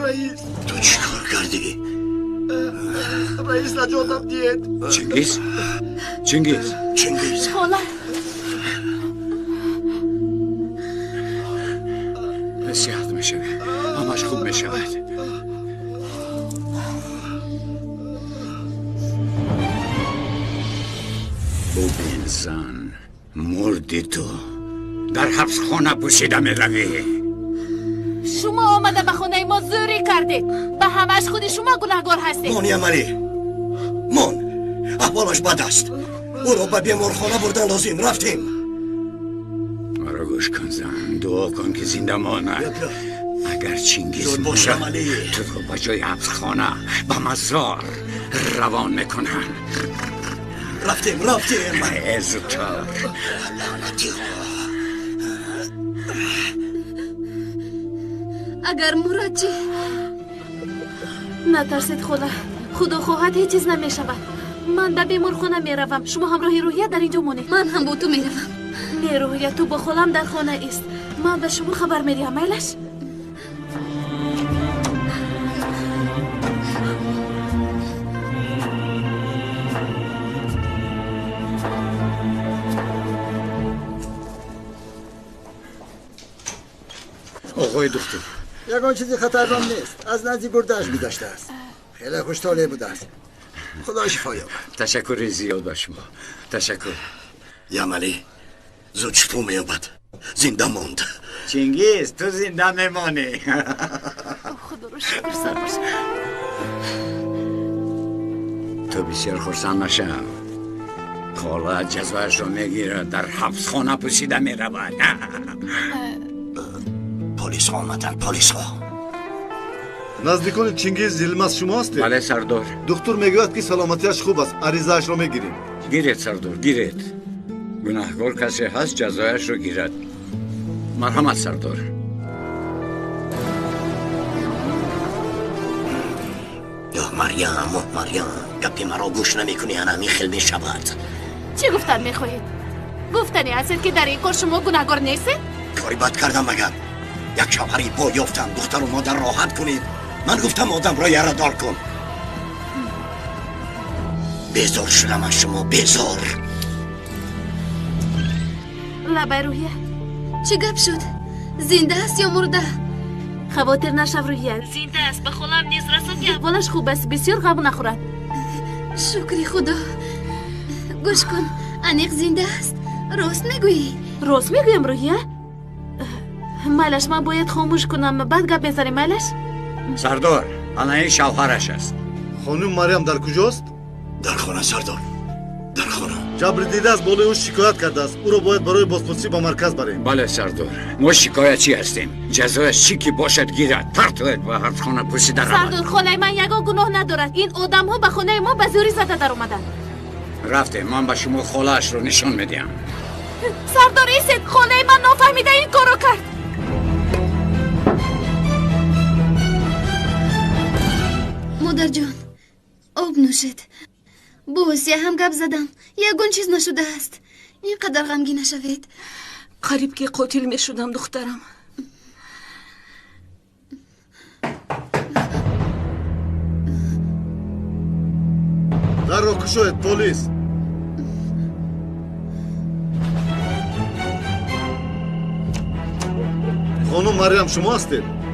H: رئیس
A: تو چی کار کردی؟
H: رئیس نجاتم دید.
K: چنگیز
D: خاله
K: نصیحت میشوی. همش خوب میشود. ببین زن، مردی تو در حبس خانه پوشیده می روی.
D: شما آمده به خونه ما زوری کردید. به همش خودی شما گناهگار هستید.
H: مان یمنی مان احوالش بد است. او را به بیمارخانه بردن لازم. رفتیم.
K: مرا گوش کن زن. دعا کن که زنده مانه. اگر چینگیز
H: باشه
K: تو رو به جای حبس خانه به مزار روان میکنن.
H: رفتیم
K: زودتر.
H: لعنتی
B: اگر مراد چی؟
D: نترسید خدا خواهد هیچ چیز نمی شود. من به بیمارخانه می روم. شما همراه روحیه در اینجا مانید.
B: من هم با تو می روم.
D: نه روحیه تو با خالم در خانه است. من به شما خبر می دهم. میلش
K: آقای دکتر
L: یگان چیزی خطرناک نیست. از نزدیک گردش می‌داشته است. خیلی خوشحالی بوده است. خدا شفا یابد.
K: تشکر زیاد به شما. تشکر.
H: یمنی زود شفا می‌یابد. زنده ماند.
K: چینگیز تو زنده میمانی.
D: خدا رو شکر سر باشه.
K: تو بسیار خرسند نشم. خاله جزایش رو میگیره در حبس خانه پوشیده میرود.
H: پلیس ها آمدن. پلیس ها
M: نزدیکان چینگیز یلماز شما هستید؟
K: بله سردار.
M: دکتر میگوید که سلامتیش خوب است. عریضه‌اش رو میگیریم.
K: گیرید سردار گیرید. گناهگار کسی هست جزایش رو گیرد. مرحمت سردار.
H: مریم گپی مرا گوش نمیکنی. هنمی خیل میشود.
D: چی گفتن میخواهید؟ گفتنی هستید که در این کار شما گناهگار نیستید؟
H: کاری بد کردم مگر؟ یک شوهری با یافتم. دختر و مادر راحت کنید. من گفتم آدم را یره دار کن. بیزار شدم از شما. بیزار.
D: لبه روحیه
B: چی گپ شد؟ زنده است یا مرده؟
D: خواطر نشو روحیه. زنده است. به خودم نیز رسم که احوالش خوب است. بسیار غم نخورد.
B: شکری خدا. گوش کن. انیق زنده است. راست میگویی؟
D: راست میگویم روحیه. میلش من باید خاموش کنم بعد گپ بزنیم. میلش
K: سردار الان این شوهرش است.
M: خانم مریم در کجاست؟
H: در خانه سردار. در خانه.
M: جبر دیده از بالای او شکایت کرده است. او را باید برای بازپرسی به مرکز بریم.
K: بله سردار. ما شکایتی هستیم. جزایش چی که باشد گیرد. پرتوید و حبس خانه پوشیده رود.
D: سردار خانه من یگان گناه ندارد. این آدم ها به خانه ما به زوری زده در اومدن.
K: رفته من به شما خاله‌اش رو نشان میدم.
D: سردار ایستید. خانه من نافهمیده این کارو کرد.
B: مادر جان آب نوشید. با حسیه هم گپ زدم. یگون چیز نشده است. اینقدر غمگین نشوید.
F: قریب که قاتل می شدم دخترم.
M: در رو کشوید پلیس. خانم مریم شما هستید؟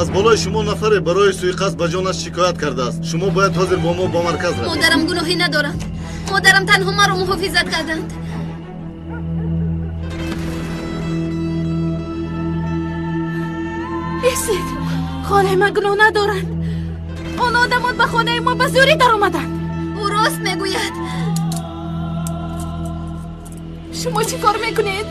M: از بالای شما نفره برای سوءقصد به جانش شکایت کرده است. شما باید حاضر با ما با مرکز روید.
B: مادرم گناهی ندارند. مادرم تنها مرا محافظت کردند.
D: ایستید. خانه ما گناه ندارند. آن آدمات به خانه ما به زوری در اومدن.
B: او راست میگوید.
D: شما چی کار میکنید؟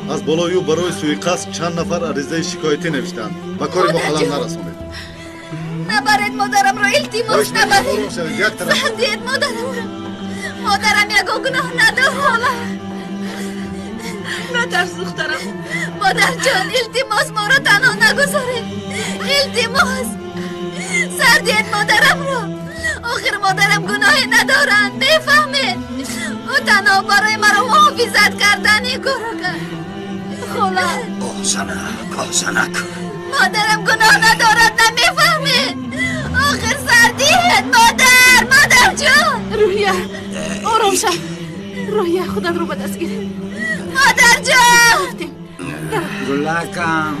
M: از بالای او برای سوءقصد چند نفر عریضه شکایتی نوشتند. به کار ما خلل نرسانید.
B: نبرید مادرم را. التماس نبرید.
M: سردید
B: مادرم را. مادرم یگو گناه ندارد.
F: نترس دخترم.
B: مادر جان التماس ما را تنها نگذارید. التماس. سردید مادرم را. آخر مادرم گناهی ندارند. میفهمید؟ او تنها برای مرا محافظت کردن این کارو کرد. خلا
H: آزنک.
B: مادرم گناه ندارد. نمیفهمید؟ آخر سردید. مادر جان.
D: روحیه آرام شد. روحیه خودت رو به دست گیر.
B: مادر جان.
K: گلکم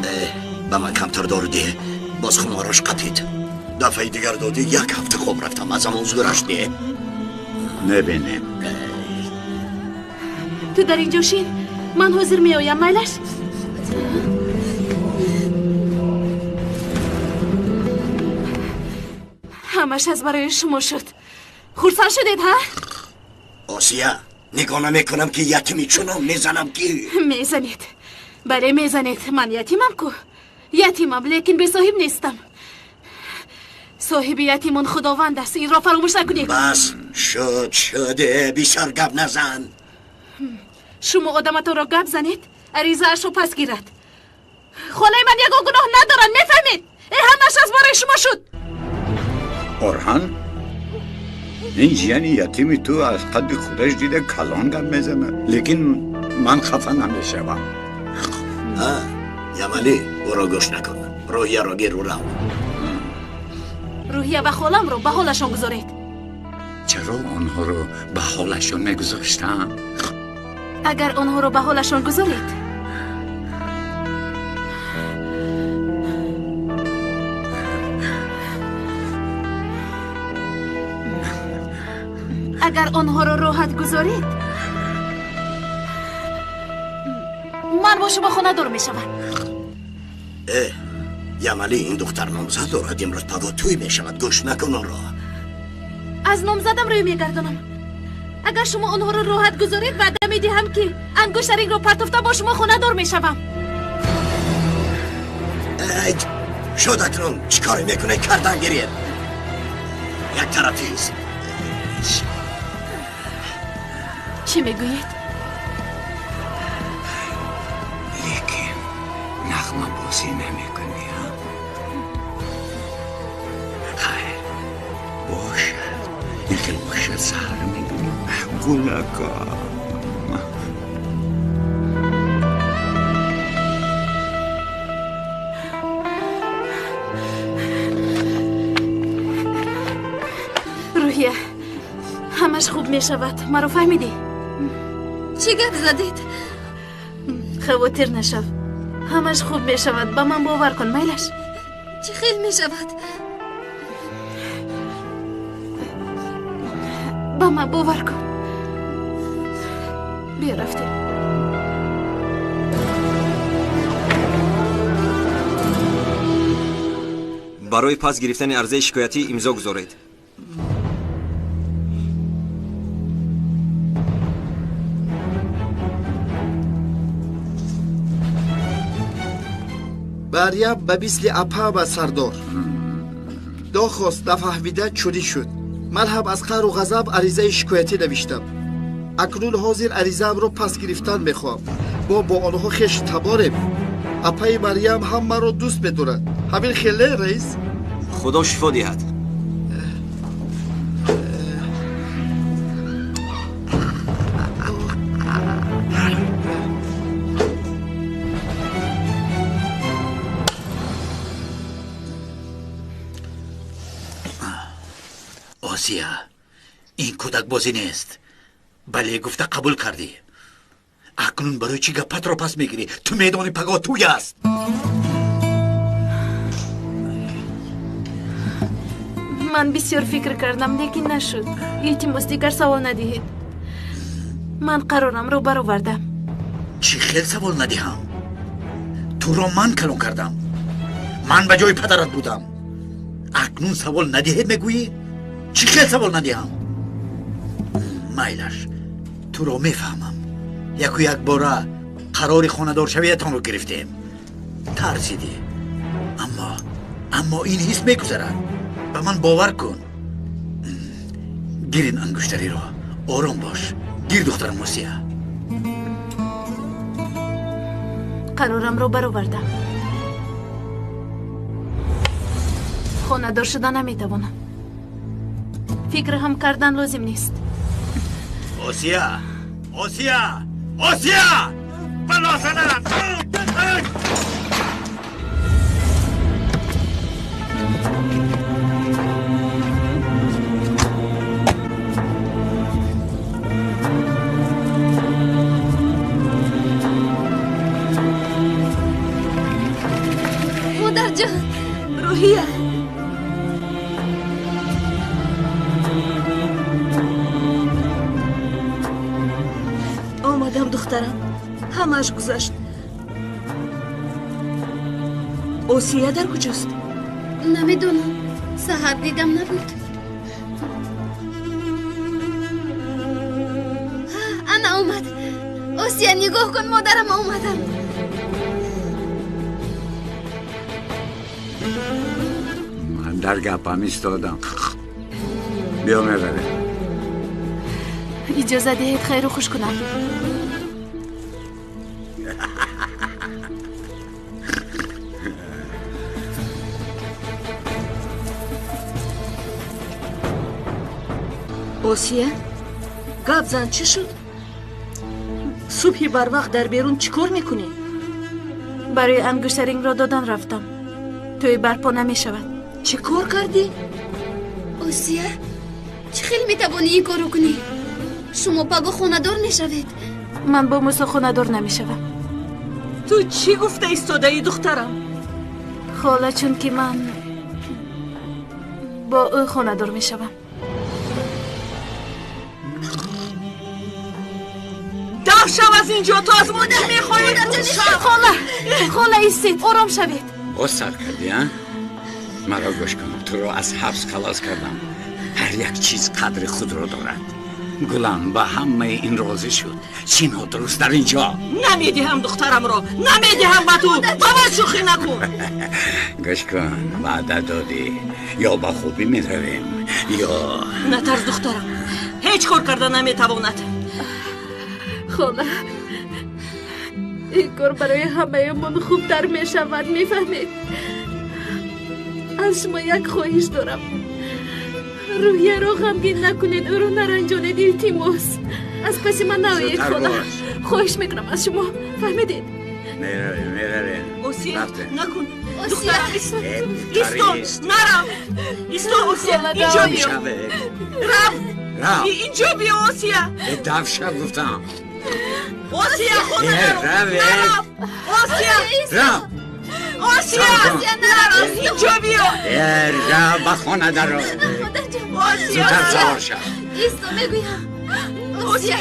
H: به من کمتر داردی. باز خماراش قطید. دفعه دیگر دادی. یک هفته خوب رفتم. از همون زورش دی.
K: نبینیم
D: تو در اینجا شین من حاضر می آیم میلش همش از برای شما شد خورسان شدید ها؟
N: آسیا نگاه نمیکنم که یتیمی چونم میزنم کی؟
D: میزنید بله میزنید من یتیمم کو یتیمم لیکن به صاحب نیستم صاحب یتیمون خداوند است این را فراموش نکنید
N: بس شده بیشتر گپ نزن
D: شما آدمتون را گپ زنید عریضه اش رو پس گیرد خالای من یک گناه ندارن میفهمید این همش از برای شما شد
K: orhan این یعنی یتیمی تو از قد خودش دیده کلان گپ میزنه لیکن من خفه نمیشم
N: یمنی او را گوش نکن روحیه را گیر رو
D: روحیه و خالم رو به حالشون گذارید
K: چرا آنها رو به حالشون میگذاشتم؟
D: اگر آنها رو به حالشون گذارید اگر آنها رو راحت گذارید من با شما خونه دور می شوم
N: یمنی این دختر نامزد دارد امروز پگاه توی می شود گوش نکن آن را
D: از نامزدم روی می گردانم اگر شما آنها رو راحت گذارید وعده می دهم که انگشتر این رو پرتفته با شما خونه دور می شوم
N: شدتون چیکاری میکنه کردن گیرید یک طرفیست
D: چی میگویید؟
K: لیکن نغمه بازی نمیکنی ها؟ خیر باشد لیکن باشد سهر میدونیم گلکا
D: روحیه همش خوب میشود مرا فهمیدی؟
B: چی گپ زدید؟
D: خواطر نشو همش خوب می شود با من باور کن میلش
B: چی خیل می شود؟
D: با من باور کن بیا رفتیم
O: برای پس گرفتن عرضه شکایتی امضا گذارید
H: بریا به مثل اپا و سردار داخواست نفهمیده چوری شد من هم از قهر و غضب عریضه شکایتی نوشتم اکنون حاضر عریضه‌ام رو پس گرفتن میخوام با آنها خش تباریم اپای مریم هم مرا دوست بدارد همین خیلی رئیس
O: خدا شفا دهد
A: آسیا این کودک بازی نیست بله گفته قبول کردی اکنون برای چی گپت رو پس میگیری تو میدان پگاه توی است
D: من بسیار فکر کردم لیکن نشد التماس دیگر سوال ندهید من قرارم رو برآوردم
A: چی خیلی سوال ندهم تو رو من کلون کردم من به جای پدرت بودم اکنون سوال ندهید میگویی چی خیلی سوال ندهم میلش تو رو میفهمم یک باره قرار خاندار شویتان رو گرفتیم ترسیدی اما این حس میگذرد به من باور کن گیرین انگشتری رو آرام باش گیر دخترم موسیه
D: قرارم رو برآوردم خاندار شدن نمیتوانم فکر هم کردن لازم نیست
A: آسیا بلا زدن
B: مادر جان
D: روحیه
I: آمدم
F: دخترم همش گذشت. اوسیه در کجاست؟
B: نمیدونم، سحر دیدم نبود. انا اومد. اوسیه نگاه کن، مادرم اومدم.
K: من در گپم ایستادم. بیا میبره.
D: اجازه دهید خیر و خوش کنم.
F: اوسیه گپ زن چی شد؟ صبحی بر وقت در بیرون چیکار میکنی؟
D: برای انگشترینگ را دادن رفتم. توی برپا نمی شود.
F: چی کار کردی؟
B: اوسیه چه خیلی میتوانی این کارو کنی؟ شما پاگو خاندار میشوید.
D: من با موسا خاندار نمی شوم.
F: تو چی گفته ایستاده ای دخترم؟
D: خاله چون که من با او خاندار می شوم.
F: شو از اینجا، تو از مادر میخوایی.
D: خاله ایستید، آرام شوید.
K: غصه کردی ها؟ مرا گوش کن، تو رو از حبس خلاص کردم. هر یک چیز قدر خود رو دارد. گلم با همه این راضی شد. چینا درست در اینجا.
F: نمیدی هم دخترم رو، نمیدی هم با تو. بابا شوخی نکن.
K: گوش کن، وعده دادی یا با خوبی میرویم یا
F: نترس دخترم، هیچ کار کردن نمیتواند.
D: خاله این کار برای همه من خوبتر می شود، می فهمید؟ از شما یک خواهش دارم، روحیه را غمگین نکنید، او را نرنجانید. التماس از پس من نوید. خاله خواهش میکنم از شما، فهمیدید؟
K: میرویم.
F: اوسیه نکن دخترم، ایستو نرم. ایستو اوسیه، اینجا بیا. رف اینجا بیا اوسیه.
K: دف شب گفتم
F: اوسیه خود نرم. اوسیه نرم، اینجا بیا.
K: را با خانه در رو زودتر سوار شد.
B: ایستو میگویم. اوسیه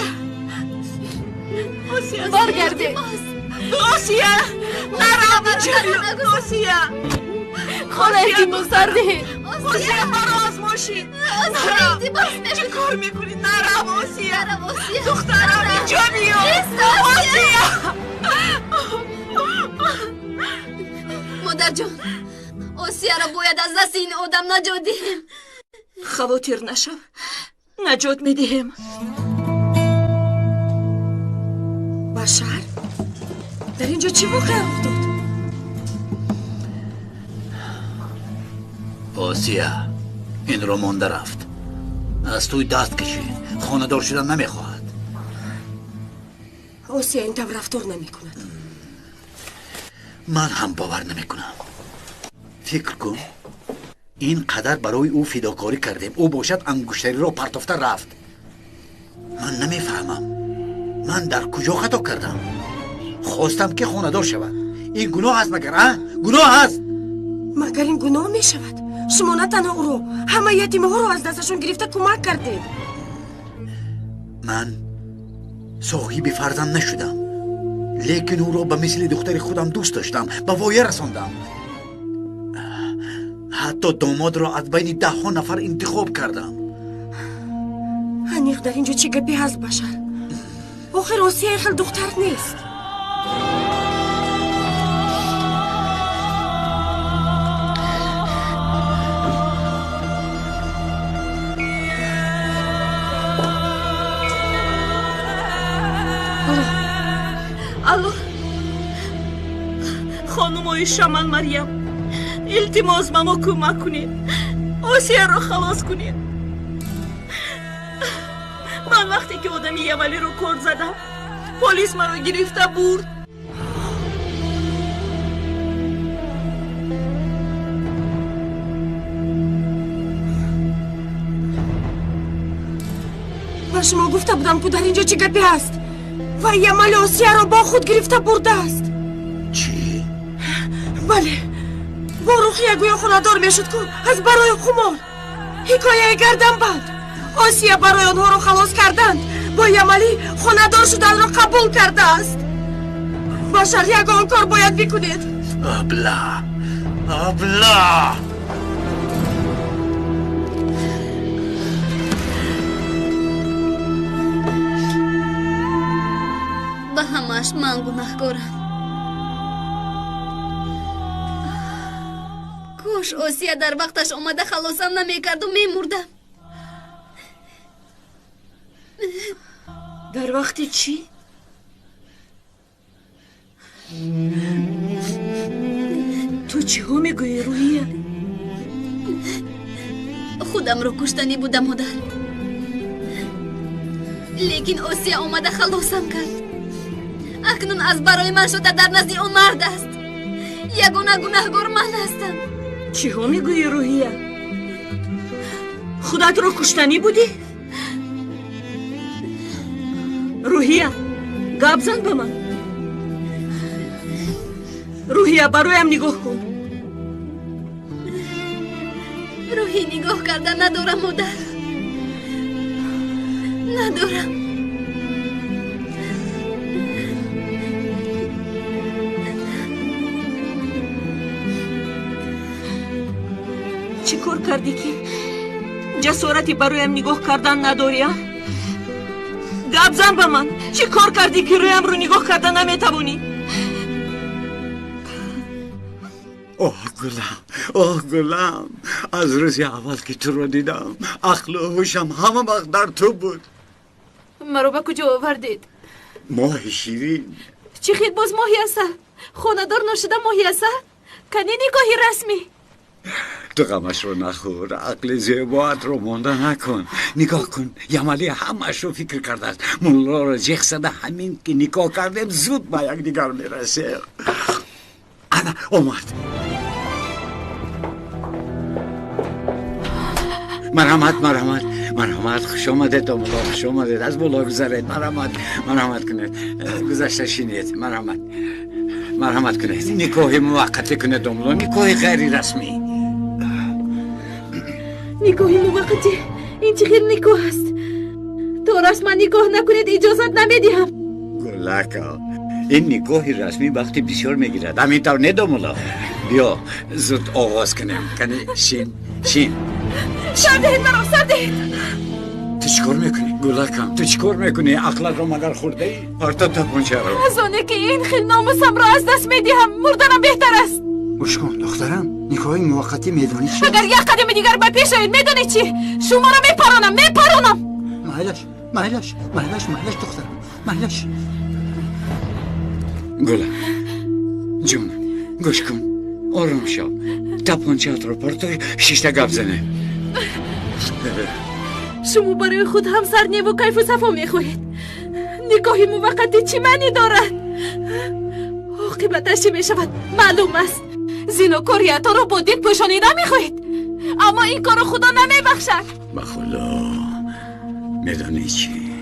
D: برگردید.
F: اوسیه نرم، اینجا بیا. اوسیه
D: خاله التماس دهید.
F: اوسیه مرا آزمایشید. چه کار میکنی؟ نرم اوسیه. دخترم اینجا بیا. اوسیه
B: مادر جان، اوسیه را باید از دست این آدم نجات دهیم.
F: خواطر نشو، نجات میدهیم. بشر در اینجا چی واقع افتاد؟
A: اوسیه این رو مانده رفت، از توی دست کشید، خانه دار شدن نمیخواهد.
I: اوسیه این طور رفتار نمی کند.
A: من هم باور نمی کنم. فکر کن این قدر برای او فداکاری کردیم، او باشد انگشتری رو پرتافته رفت. من نمیفهمم، من در کجا خطا کردم؟ خواستم که خانه دار شود. این گناه هست مگر؟ گناه هست؟
I: مگر این گناه می شود؟ شما نه تنها او رو، همه یتیمه ها رو از دستشون گرفته کمک کردید.
A: من صاحب فرزند نشدم، لیکن او را به مثل دختر خودم دوست داشتم، به وایه رساندم. حتی داماد را از بین 10 نفر انتخاب کردم.
I: انیق در اینجا چه گپی هست بشر؟ آخر اوسیه خیلی دختر نیست.
F: الو خانم شمال مریم، التماس به ما کمک کنید، اوسیه را خلاص کنید. من وقتی که آدمی یولی رو کرد زدم، پلیس من رو گرفته برد.
I: من شما گفته بودم که در اینجا چه گپی هست و یمل اوسیه را با خود گرفته برده است.
A: چی؟
I: بله، با روحیه گویا خاندار میشد که از برای خمار حکایه گردن بند اوسیه برای آنها رو خلاص کردند با یمالی خانه‌دار شدن را قبول کرده است. بشر یگان کار باید بکنید.
A: ابله ابله
B: به همش من گناهکارم. کاش آسیا در وقتش آمده خلاصم نمیکرد و میمردم.
F: در وقتی چی؟ تو چی ها میگویی روحیه؟
B: خودم رو کشتنی بودم مادر، لیکن آسیا آمده خلاصم کرد. اکنون از برای من شده در نزد اون مرد است. یگانه گناهکار من هستم.
F: چی ها میگویی روحیه؟ خودت رو کشتنی بودی؟ روحیه گپ زن به من. روحیه برایم نگاه کن.
B: روحی نگاه کردن ندارم مادر، ندارم.
F: چی کار کردی که جسارتی برایم نگاه کردن نداری؟ گپ زن به من. چی کار کردی که رویم رو نگاه کردن نمیتوانی؟
K: اوه گلم از روزی اول که تو رو دیدم عقل و هوشم همه وقت در تو بود.
D: مرا به کجا آوردید؟
K: ماه شیرین.
D: چی خیلی باز ماهی است؟ خاندار نشده ماهی است؟ کنی نگاهی رسمی.
K: تو غمش رو نخور، عقل زیبات رو مانده نکن. نگاه کن یمالی همش رو فکر کرده است. مولا رو جیغ زده همین که نکاح کردیم زود به یک دیگر میرسه. انا اومد. مرحمت خوش آمدید تا مولا، خوش آمدید. از مولا گذارید. مرحمت کنید. گذشته شینید. مرحمت کنید. نکاح موقتی کنید مولا، نکاح غیر رسمی.
D: نکاح موقتی؟ این چه خیلی نکاح است؟ تو رسما نکاح نکنید اجازت نمیدیم.
K: گلکا این نکاح رسمی وقتی بسیار میگیرد. همینطور ندو مولا. بیا زود آغاز کنیم. کنی شین
D: سر دهید مرا، سر دهید.
K: تو چیکار میکنی گلکم؟ تو چیکار میکنی؟ عقلت رو مگر خورده ای؟ پارتا تا پونچه رو
D: از آنه که این خیلی ناموسم را از دست میدیم مردنم بهتر است.
L: گوش کن دخترم، نکاح موقتی میدونی چی؟
D: اگر یک قدم دیگر به پیش آید میدونی چی؟ شما را میپرانم.
L: مهلش دخترم، مهلش.
K: گلم جون گوش کن، آرام شو. تپانچه‌ات رو پارتای شیشته گپ زنه.
D: شما برای خود همسر نیو و کیف و صفا میخواهید. نکاح موقتی چی معنی دارد؟ عاقبتش چی میشود معلوم است. زیناکاریت را با دین پوشانیده میخواهید، اما این کار خدا نمیبخشد.
K: بخدا میدانی چی؟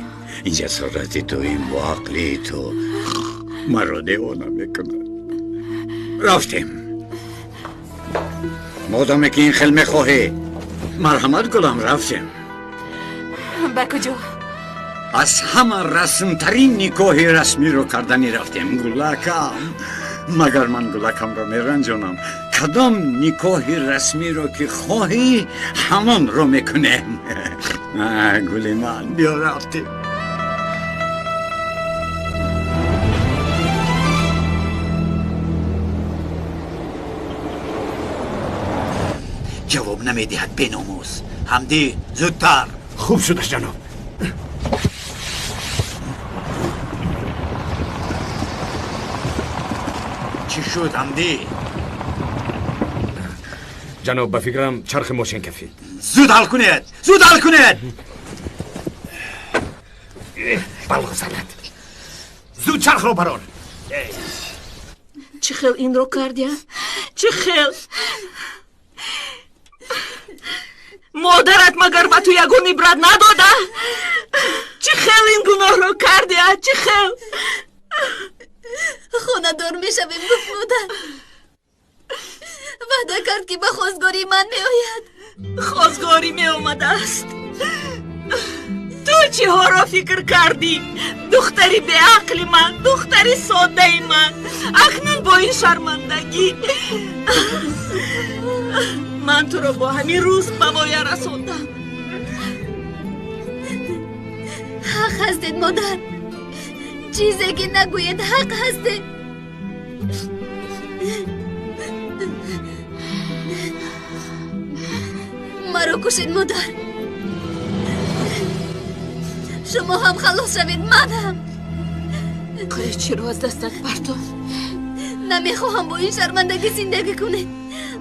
K: این جسارتی تو، این با عقلی تو مرا دیوانه میکنه. رفتیم. مادامی که این خیلی میخواهی. مرحمت گلم رفتیم.
D: به کجا؟
K: از همه رسم ترین نکاح رسمی رو کردنی رفتیم گلکم. مگر من گلکم رو میرنجانم. کدام نکاح رسمی رو که خواهی همان رو میکنیم. گلی من بیا رفتیم.
A: جواب نمیدهد بیناموس. حمدی زودتر.
G: خوب شدش جناب.
A: چی شد حمدی؟
G: جناب به فکرم چرخ ماشین کفید.
A: زود حل کنید.
G: بلغزند. زود چرخ رو برار.
F: چه خیل این رو کردی؟ چه خیل؟ مادرت مگر به تو یگون عبرت نداده؟ چه خیل این گناه رو کردی؟ چه خیل؟
B: خونه دار میشویم گفت مادر. وعده کرد که به خواستگاری من میآید.
F: خواستگاری می آمده است. تو چی ها را فکر کردی؟ دختری به عقل من، دختری ساده من، اکنون با این شرمندگی من تو را با همین روز بوایه رسوندم.
B: حق هستید مادر، چیزی که نگوید حق هستید. مرا کشید مادر، شما هم خلاص شوید، من هم.
F: کاری چی رو از دستت بردم؟
B: نمیخواهم با این شرمندگی زندگی کنید،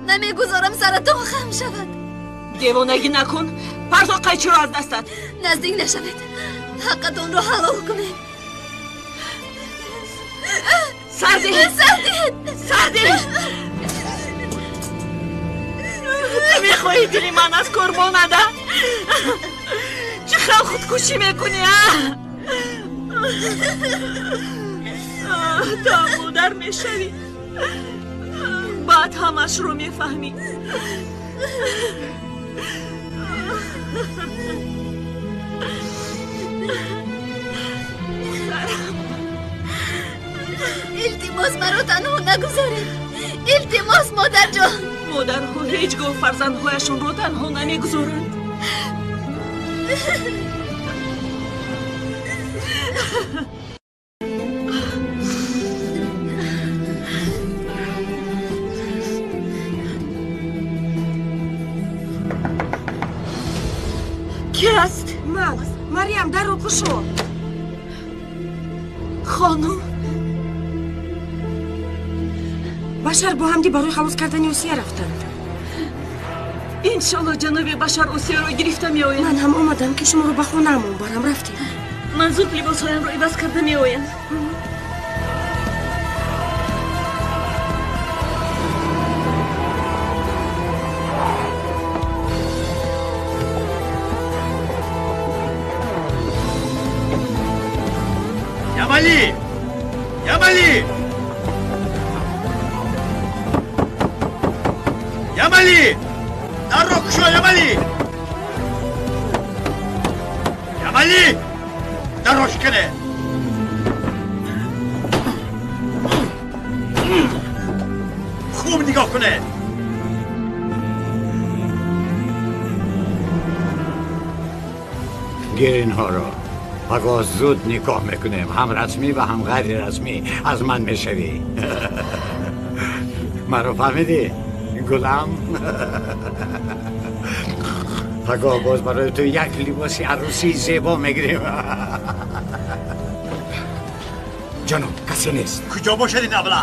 B: نمیگذارم سرتان خم شود.
F: دیوانگی نکن، پرتو قیچی رو از دستت.
B: نزدیک نشوید، حقتون رو حلال کنید.
F: سردی نمیخوایی دلی من از قربان نده؟ چقدر خودکشی میکنی؟ تا مادر میشوی بعد همش رو میفهمی.
B: التماس مرا تنها نگذارید، التماس مادر جان.
F: مادرها هیچگاه فرزندهایشون رو تنها نمیگذارند. کی است؟
I: من مریم، در رو گشا.
F: خانم
I: بشر با همدی برای خلاص کردن اوسیه رفتن.
F: انشالله جناب بشر اوسیه رو گرفته می آید.
I: من هم اومدم که شما رو به خونه‌مون برم. رفتیم.
F: من زود لباس هایم رو عوض کرده می آید.
A: یمالی! یمالی! یمالی! در رو کشو یمالی! یمالی! در روش کنه! خوب نگاه کنه!
K: گیر اینها رو بگاه زود نکاح میکنیم، هم رسمی و هم غیر رسمی از من میشوی. مرا فهمیدی؟ گلم. بگاه باز برای تو یک لباسی عروسی زیبا میگیریم. جانم کسی نیست.
A: کجا باشد این ابله؟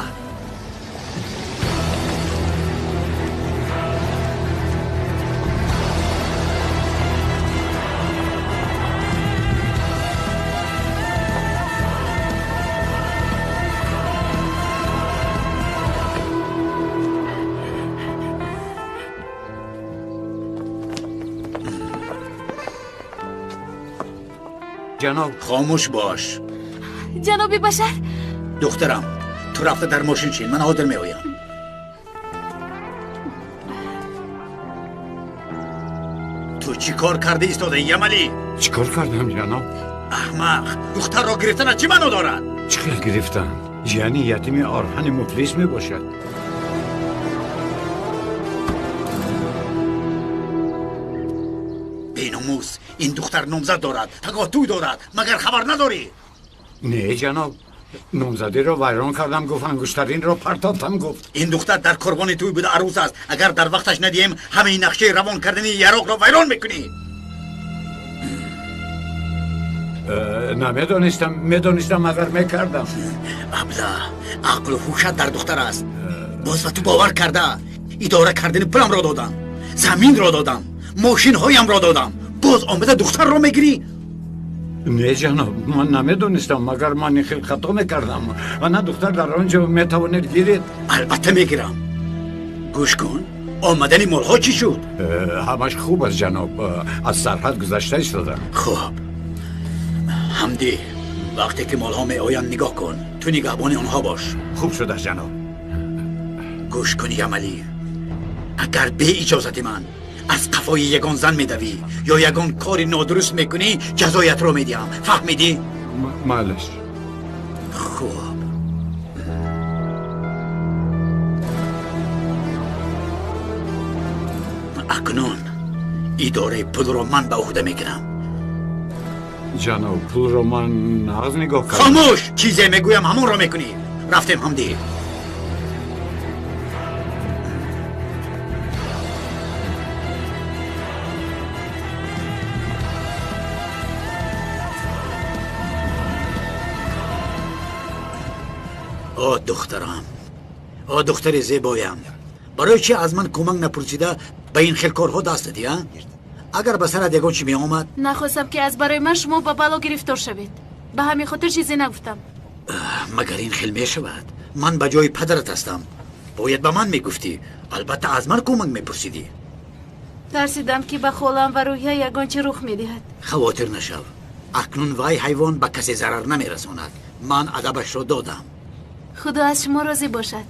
K: جناب
A: خاموش باش.
B: جناب بشر.
A: دخترم تو رفته در ماشین شین، من عادل می آیم. تو چی کار کرده ایستاده یمالی؟
K: چی کار کردم جناب؟
A: احمق، دختر را گرفتن از چی منو دارد؟
K: چقدر گرفتن؟ یعنی یتیم آرهن مفلس می باشد.
A: بیناموس، این دختر نامزد دارد، تقاطع دارد، مگر خبر نداری؟
K: نه جناب، نامزدی رو ویران کردم، گفت انگشترین رو پرتابتم گفت.
A: این دختر در قربان توی بوده، عروس است. اگر در وقتش ندیم همه نقشه روان کردنی یراق رو ویران میکنی.
K: میدونستم مگر میکردم.
A: ابله، عقل و هوشت در دختر است. باز و تو باور کرده اداره کردن پولم را دادم، زمین را دادم، ماشین هایم را دادم، باز آمده دختر را میگیری؟
K: نه جناب، من نمیدونستم، مگر من خیلی خطا میکردم و نه دختر در آنجا میتواند گیرید.
A: البته میگیرم. گوش کن، آمدن مالها چی شد؟
K: همش خوب است جناب، از سرحد گذشته ایستادم.
A: خوب حمدی، وقتی که مالها می آیند نگاه کن، تو نگهبان آنها باش.
K: خوب شده جناب.
A: گوش کن یمالی، اگر به اجازت من از قفای یگان زن میدوی یا یگان کاری نادرست میکنی جزایت رو میدیم. فهمیدی؟
P: معلش.
A: خوب. اکنون اداره پول رو من به عهده میگیرم.
P: جناب پول رو من نقض نگاه کردم.
A: خاموش! چیزی میگویم همون رو میکنی. رفتیم حمدی. آه دخترم، آه دختر زیبایم، برای چی از من کمک نپرسیده به این خیل کارها دست دادی؟ اگر به سرت یگان چی می آمد؟
D: نخواستم که از برای من شما به بلا گرفتار شوید. به همین خاطر چیزی نگفتم.
A: مگر این خیل می شود؟ من به جای پدرت هستم، باید به من میگفتی. البته از من کمک میپرسیدی.
D: ترسیدم که به خالم و روحیه یگان چی رخ میدهد.
A: خاطر نشو. اکنون وای حیوان به کسی ضرر نمیرساند. من ادبش رو دادم.
D: خدا از شما راضی باشد.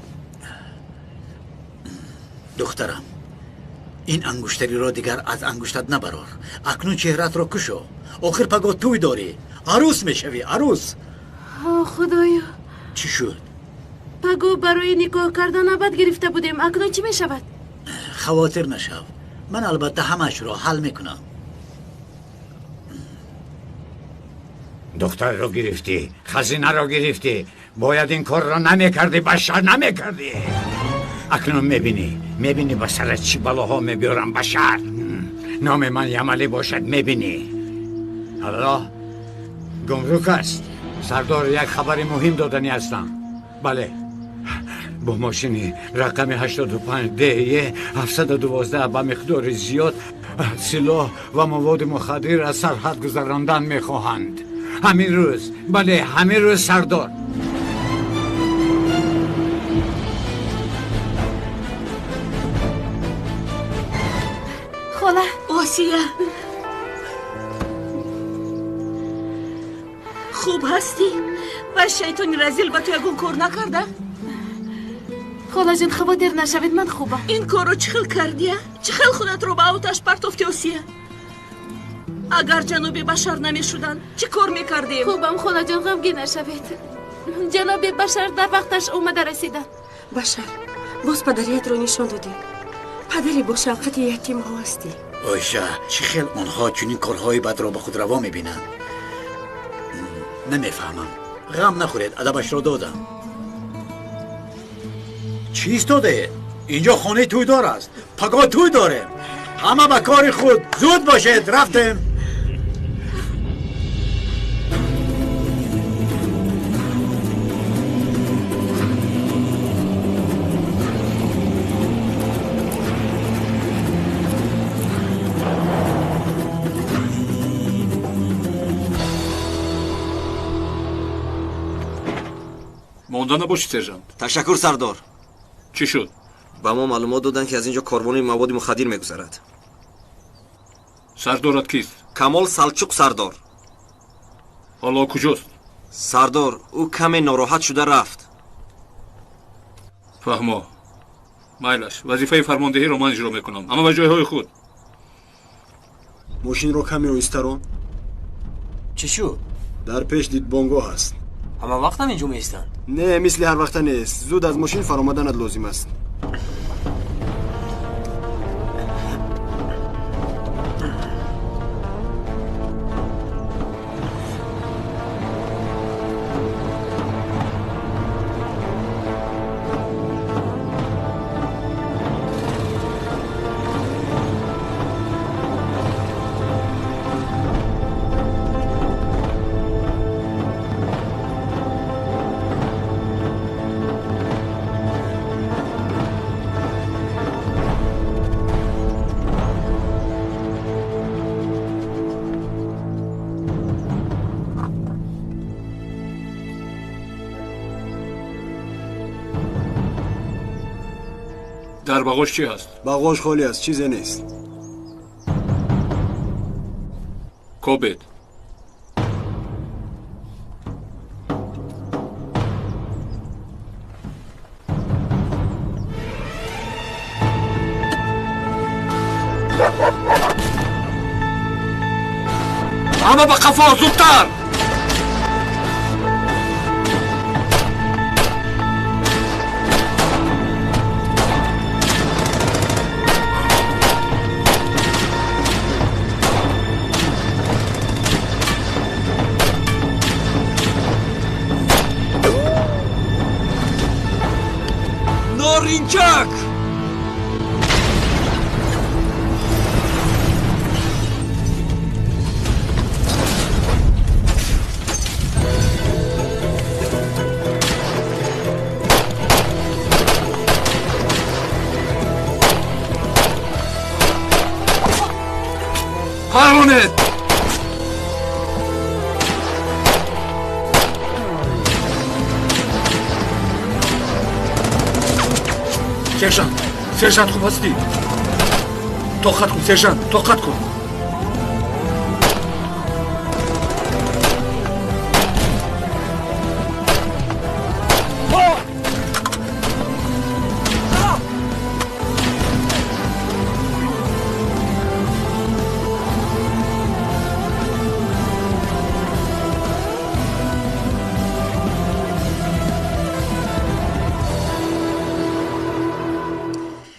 A: دخترم، این انگشتری را دیگر از انگشتت نبرار. اکنون چهرت را کشو. آخر پگاه توی داری. عروس میشوی، عروس.
D: خدایا.
A: چی شد؟
D: پگاه برای نکاح کردن ابد گرفته بودیم. اکنون چی میشود؟
A: خاطر نشو. من البته همش را حل میکنم.
K: دختر رو گرفتی، خزینه رو گرفتی، باید این کار را نمیکردی، بشر نمیکردی. اکنون میبینی به سرت چی بلاها میبیارم بشر. نام من یملی باشد میبینی. حالا گمرک است، سردار یک خبر مهم دادنی هستم. بله، با ماشینی رقم 85 دی 712 با مقدار زیاد سلاح و مواد مخدر از سرحد گذراندن میخواهند. همین روز، بله همین روز سردار.
D: خاله.
F: آسیه خوب هستی؟ و شیطانی رزیل به تو یکون کار نکرده؟
D: خاله جان خاطر نشوید، من خوبم.
F: این کارو چه خیل کردیه؟ چه خیل خودت رو به آتش پرتافتی آسیه؟ اگر جناب بشر نمی شدن چه کار میکردیم؟
D: خوبم خاله جان، غمگین نشوید. جناب بشر در وقتش اومده رسیدن.
I: بشر باز پدریت رو نشان دادی. پدری با شفقت یتیم ها هستی.
A: آیشه، چه خیل آنها چنین کارهای بد را به خود روا میبینند. نمیفهمم. غم نخورید، ادبش را دادم. چیست داده؟ اینجا خانه توی دار است. پگاه توی داریم. همه به کار خود. زود باشید، رفتیم.
Q: مانده نباشی سرجانت.
O: تشکر سردار.
Q: چی شد؟
O: به ما معلومات دادن که از اینجا کاروان مواد مخدر میگذرد.
Q: سردارت کیست؟
O: کمال سلچوق سردار.
Q: حالا کجاست؟
O: سردار او کمی ناراحت شده رفت.
Q: فهمو. مایلش وظیفه فرماندهی رو من اجرا میکنم، اما به جایهای خود.
R: ماشین رو کمی ایسترون.
J: چی شد؟
R: در پیش دید بانگو هست.
J: همه وقت هم اینجا میستند؟
R: نه، مثل هر وقت نیست. زود از ماشین فرامدنت لازم است.
Q: در باغش چی هست؟
R: باغش خالی است، چیزی نیست.
Q: کوبید. همه به قفا زودتر.
O: نارنجک
Q: پروانه سرجانت خوب هستی؟ طاقت کن سرجانت، طاقت کن.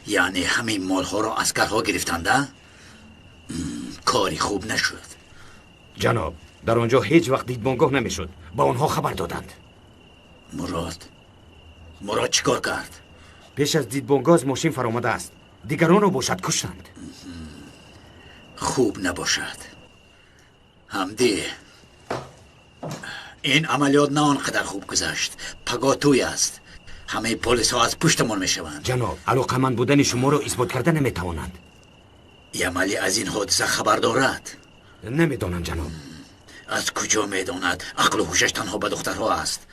A: یعنی همین مالها را عسکرها گرفتنده؟ کاری خوب نشد.
G: جناب در آنجا هیچ وقت دیدبانگاه نمیشد. با آنها خبر دادند.
A: مراد چیکار کرد؟
G: پیش از دیدبانگاه از ماشین فرامده است. دیگران را باشد کشتند.
A: خوب نباشد. حمدی این عملیات نه آنقدر خوب گذشت. پگاتوی است. همه پلیس ها از پشتمان می شوند.
G: جناب علاقمند بودن شما را اثبات کرده نمی توانند.
A: یملی از این حادثه خبر دارد؟
G: نمیدانم جناب.
A: از کجا می داند؟ عقل و هوشش تنها به دخترها است.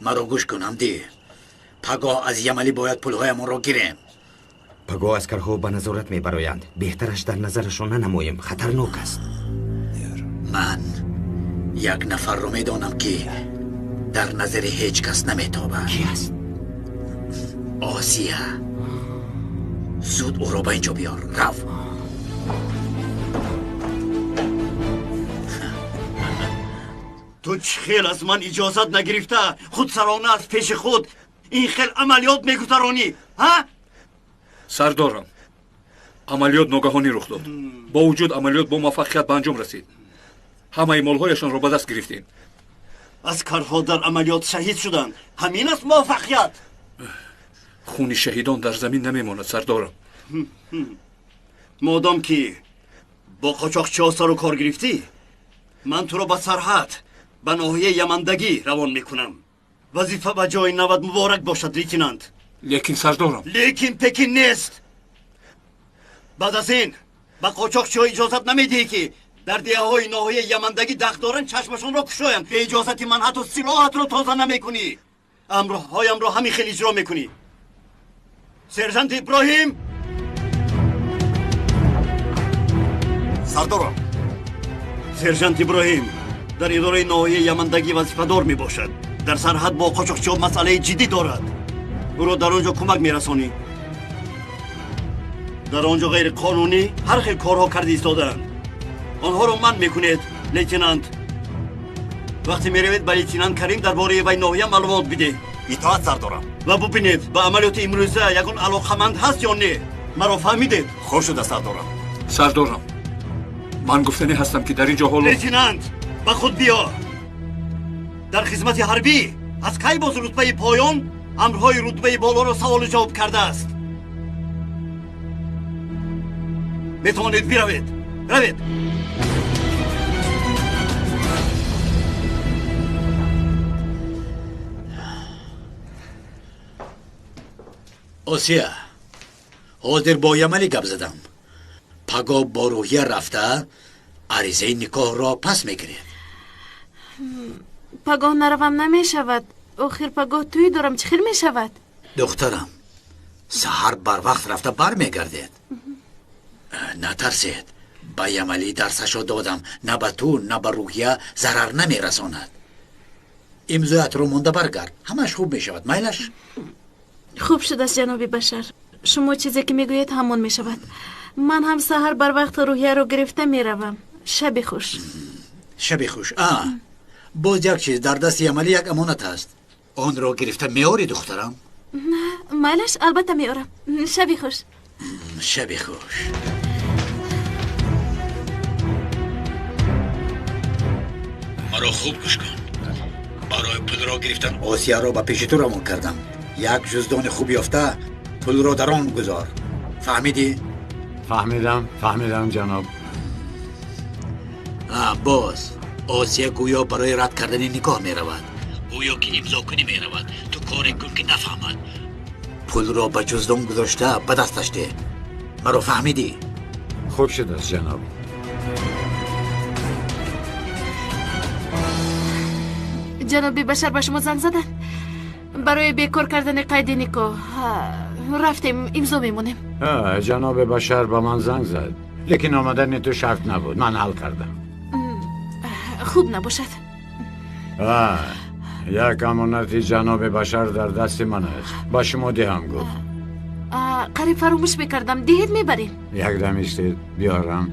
A: مرا گوش کن حمدی. پگاه از یملی باید پلهایمان را گیریم.
G: پگاه عسکرها به نظارت می برایند. بهترش در نظرشان ننماییم. خطرناک است.
A: من یک نفر را می دانم که در نظر هیچ کس نمیتابد.
G: کی است؟
A: آسیه. زود او را به اینجا بیار. رفت.
N: تو چه خیل از من اجازت نگرفته خود سرانه از پیش خود این خیل عملیات میگذرانی ها؟
Q: سردارم عملیات ناگهانی رخ داد. با وجود عملیات با موفقیت به انجام رسید. همه مالهایشان را به دست گرفتیم.
N: عسکرها در عملیات شهید شدند. همین است موفقیت.
Q: خون شهیدان در زمین نمیماند سردارم.
N: مادام که با قاچاقچی‌ها سر و کار گرفتی من تو را به سرحد به ناحیه یمندگی روان میکنم. وظیفه به جای 90 مبارک باشد لیتنانت.
Q: لیکن سردارم
N: لیکن پکین نیست. بعد از این به قاچاقچی‌ها اجازت نمیدهی که در دیه‌های ناحیه یمندگی دخل دارن چشمشون را کشویند. به اجازت من حتی سلاحت را تازه نمیکنی. امرهایم را همین خیلی اجرا میکنی. سرجانت ابراهیم.
E: سردارم.
N: سرجانت ابراهیم در اداره ناحیه یمندگی وظیفه‌دار می باشد. در سرحد با قاچاقچی‌ها مسئله جدی دارد. او را در آنجا کمک میرسانی. در آنجا غیر قانونی هر خیل کارها کرده ایستادند. آنها را منع میکنید لیتنانت. وقتی میروید به لیتنانت کریم درباره وی ناحیه معلومات بده.
E: اطاعت سردارم.
N: و ببینید به عملیات امروزه یگان علاقمند هست یا نه. مرا فهمیدید؟
E: خوش شده سردارم.
Q: سردارم من گفتنی هستم که در اینجا حالا
N: لیتنانت به خود بیا. در خدمت حربی از کی باز رتبه پایان امرهای رتبه بالا را سوال جواب کرده است. میتوانید بروید. روید.
A: آسیه حاضر با یملی گپ زدم. پگاه با روحیه رفته عریضه نکاح را پس میگیرید.
D: پگاه نروم نمی شود. آخر پگاه توی دارم چه خیلی می شود؟
A: دخترم سحر بر وقت رفته بر میگردید. نترسید. به یملی درسشو دادم. نه به تو نه به روحیه ضرر نمیرساند. امضایت رو مونده برگرد. همش خوب میشود. میلش
D: خوب شد است جناب بشر. شما چیزی که میگویید همون میشود. من هم سحر بر وقت روحیه رو گرفته میروم. شب خوش.
A: شب خوش. باز یک چیز در دست یمالی یک امانت است. آن را گرفته میاری دخترم؟
D: مالش البته میارم. شب خوش.
A: شب خوش. مرا خوب گوش کن. برای پول را گرفتن آسیا را به پیش تو روان کردم. یک جزدان خوب یافته پول را در آن گذار. فهمیدی؟
P: فهمیدم جناب.
A: باز آسیا گویا برای رد کردن نکاح می رود. گویا که امضا کنی می رود. تو کاری کن که نفهمد. پول را به جزدان گذاشته به دستش ده. مرا فهمیدی؟
P: خوب شد است جناب.
D: جناب بشر به شما زنگ زدن برای بیکار کردن قید نکاح. رفتیم امضا میمونیم.
P: جناب بشر به من زنگ زد، لیکن آمدن تو شرط نبود. من حل کردم.
D: خوب نباشد.
P: یک امانت جناب بشر در دست من است. با شما دهم گفت.
D: قریب فراموش بکردم. دهید میبریم.
P: یک دم ایستید بیارم.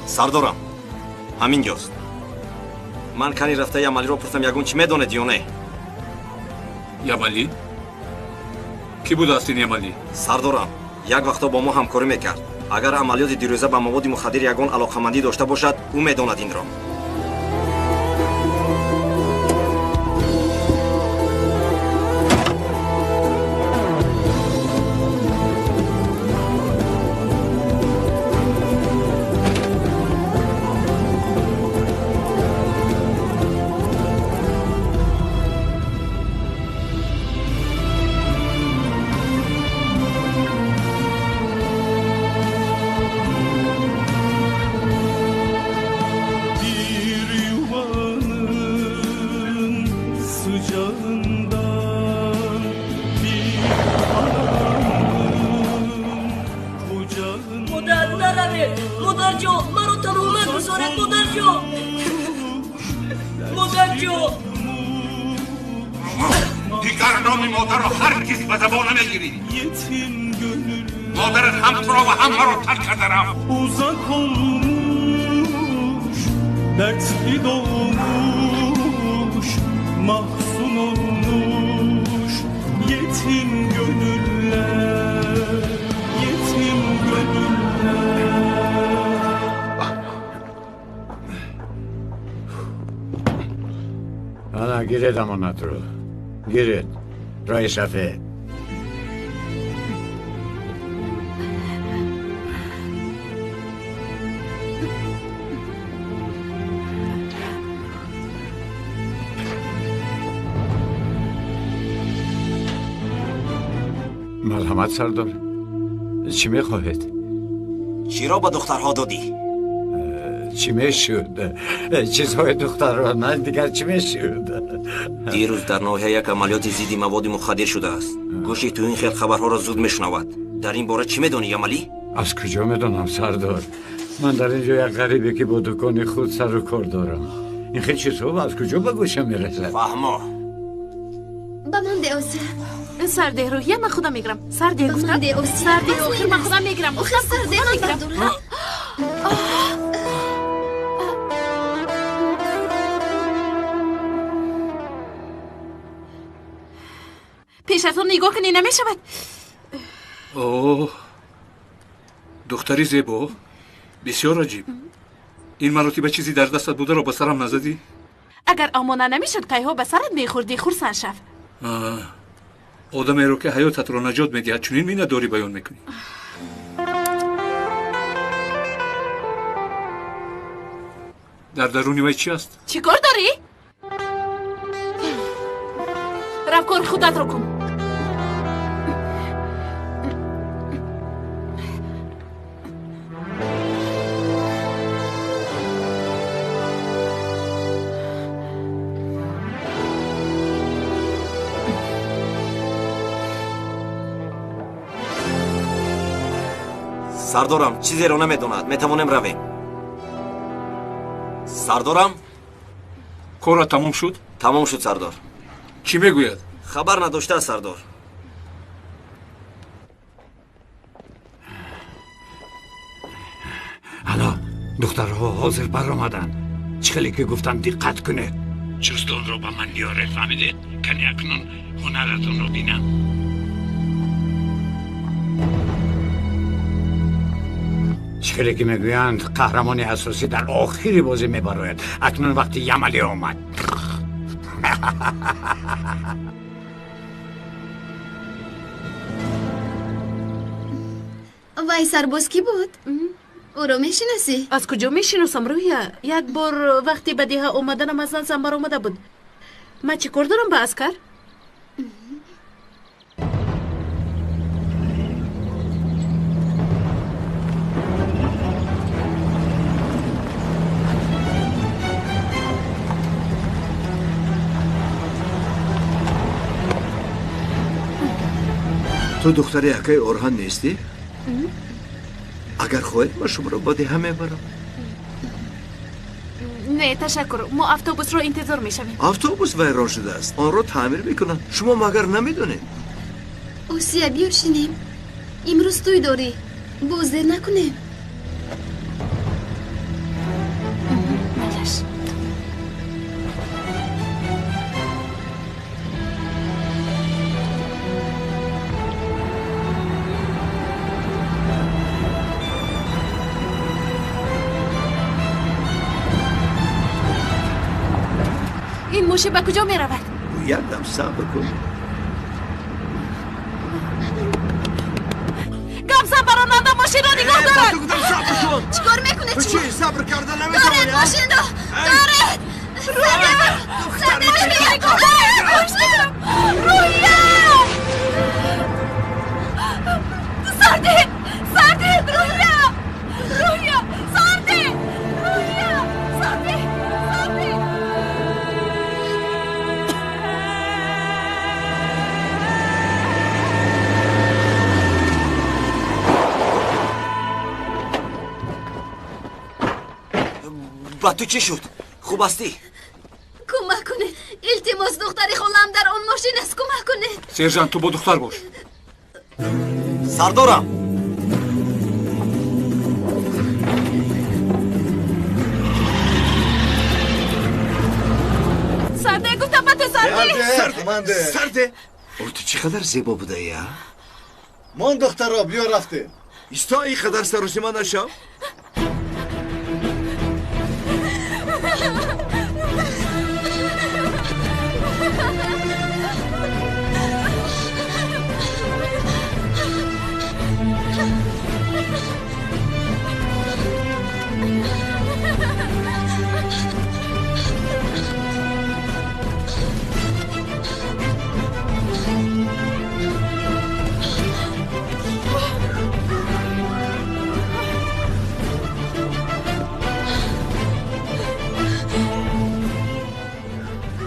O: سردارم همینجاست. من کنی رفته یمالی رو پرسم یگون چی میدونه یا نه؟
Q: یمالی؟ کی بود است این یمالی؟
O: سردارم یک وقتا با ما همکاری میکرد. اگر عملیات دیروزه با مواد مخدر یگون علاقمندی داشته باشد او میداند این را.
S: دیگر نام مادر رو هرگز به زبان نمیگیری. مادرت هم تو را و هم مرا ترک کرده رفت.
T: Uzak olmuş, dertli doğmuş, mahzun olmuş, yetim gönüller, yetim gönüller.
P: Ana giret امانت رو. گیرید رای صفحه. مرحمت سردار، چی میخواهید؟
O: چی را به دخترها دادی؟
P: چی میشود؟ چیزهای دختر را من دیگر چی میشود؟
O: دیروز در ناحیه یک عملیات ضد مواد مخدر شده است. گوشی تو این خیل خبرها را زود میشنود. در این باره چی میدانی یمالی؟
P: از کجا میدانم سردار؟ من در اینجا یک غریبی که با دکان خود سر و کار دارم. این خیلی چیزها از کجا به گوشم میرسد؟
O: فهما
B: با من ده اوسه.
D: سرده روحیه من خودم میگیرم. سرده گفتم. سرده روحیه من خودم میگیرم.
B: آخه سرده من عبدالله.
D: پیش از اون نگاه کنی نمیشود.
Q: اوه دختری زیبا، بسیار عجیب. این مراتب چیزی در دستت بوده را به سرم نزدی؟
D: اگر آمانه نمیشد که ها به سرت میخوردی خورسن شف.
Q: آدمی رو که حیاتت را نجات میدهد چنین می نداری بیان میکنی. در درونی وی چی است؟
D: چی کار داری؟ رفت کار خودت رو کن.
O: سردارم چیزی رو نمیدوند. میتوانیم رویم. سردارم
Q: کار تمام شد؟
O: تمام شد سردار.
Q: چی میگوید؟
O: хабар надоштааст сардор.
P: ано духтарҳо ҳозир баромаданд. чӣ хеле ки гуфтам диққат кунед. чӯстонро ба ман биёред, фаҳмидед? кани акнун ҳунаратонро бинам. чӣ хеле ки мегӯянд қаҳрамони асосӣ дар охири бозӣ мебарояд. акнун вақти ямалӣ омад.
B: вай сарбоз ки буд? ӯро мешинасӣ?
D: аз куҷо мешиносам рӯҳия? як бор вақти ба деҳа омаданам аз назам баромада буд. ман чӣ кор дорам ба аскар?
L: ту духтари акаи орҳан нестӣ? агар хоҳед ман шуморо ба деҳа мебарам.
D: не ташаккур, мо автобусро интизор мешавем.
L: автобус вайрон шудааст, онро таъмир мекунанд. шумо магар намедонед?
B: осия биё шинем, имрӯз тӯй дорӣ, боз дер накунем.
D: این موشه به کجا می رود؟
L: یکدم صبر کن.
D: گمسن براننده ماشین را نگاه دارد.
L: صبر کن.
B: چیکار میکنه؟
L: چی صبر کردن نمیتونی؟
B: دارد ماشین را دارد. سرده ببینی روحیه سرده سرده روحیه روحیه سرده روحیه سرده سرده
O: با تو چی شد؟ خوب هستی؟
B: کمک کنید التماس دختری خالم در آن ماشین است کمک کنید
Q: سرجان تو با دختر باش
O: سردارم
D: سرده گفتم با تو سرده
L: سرده او تو چقدر زیبا بوده یا؟
M: من دختر را بیا رفته
L: استا این قدر سروسیما نشم؟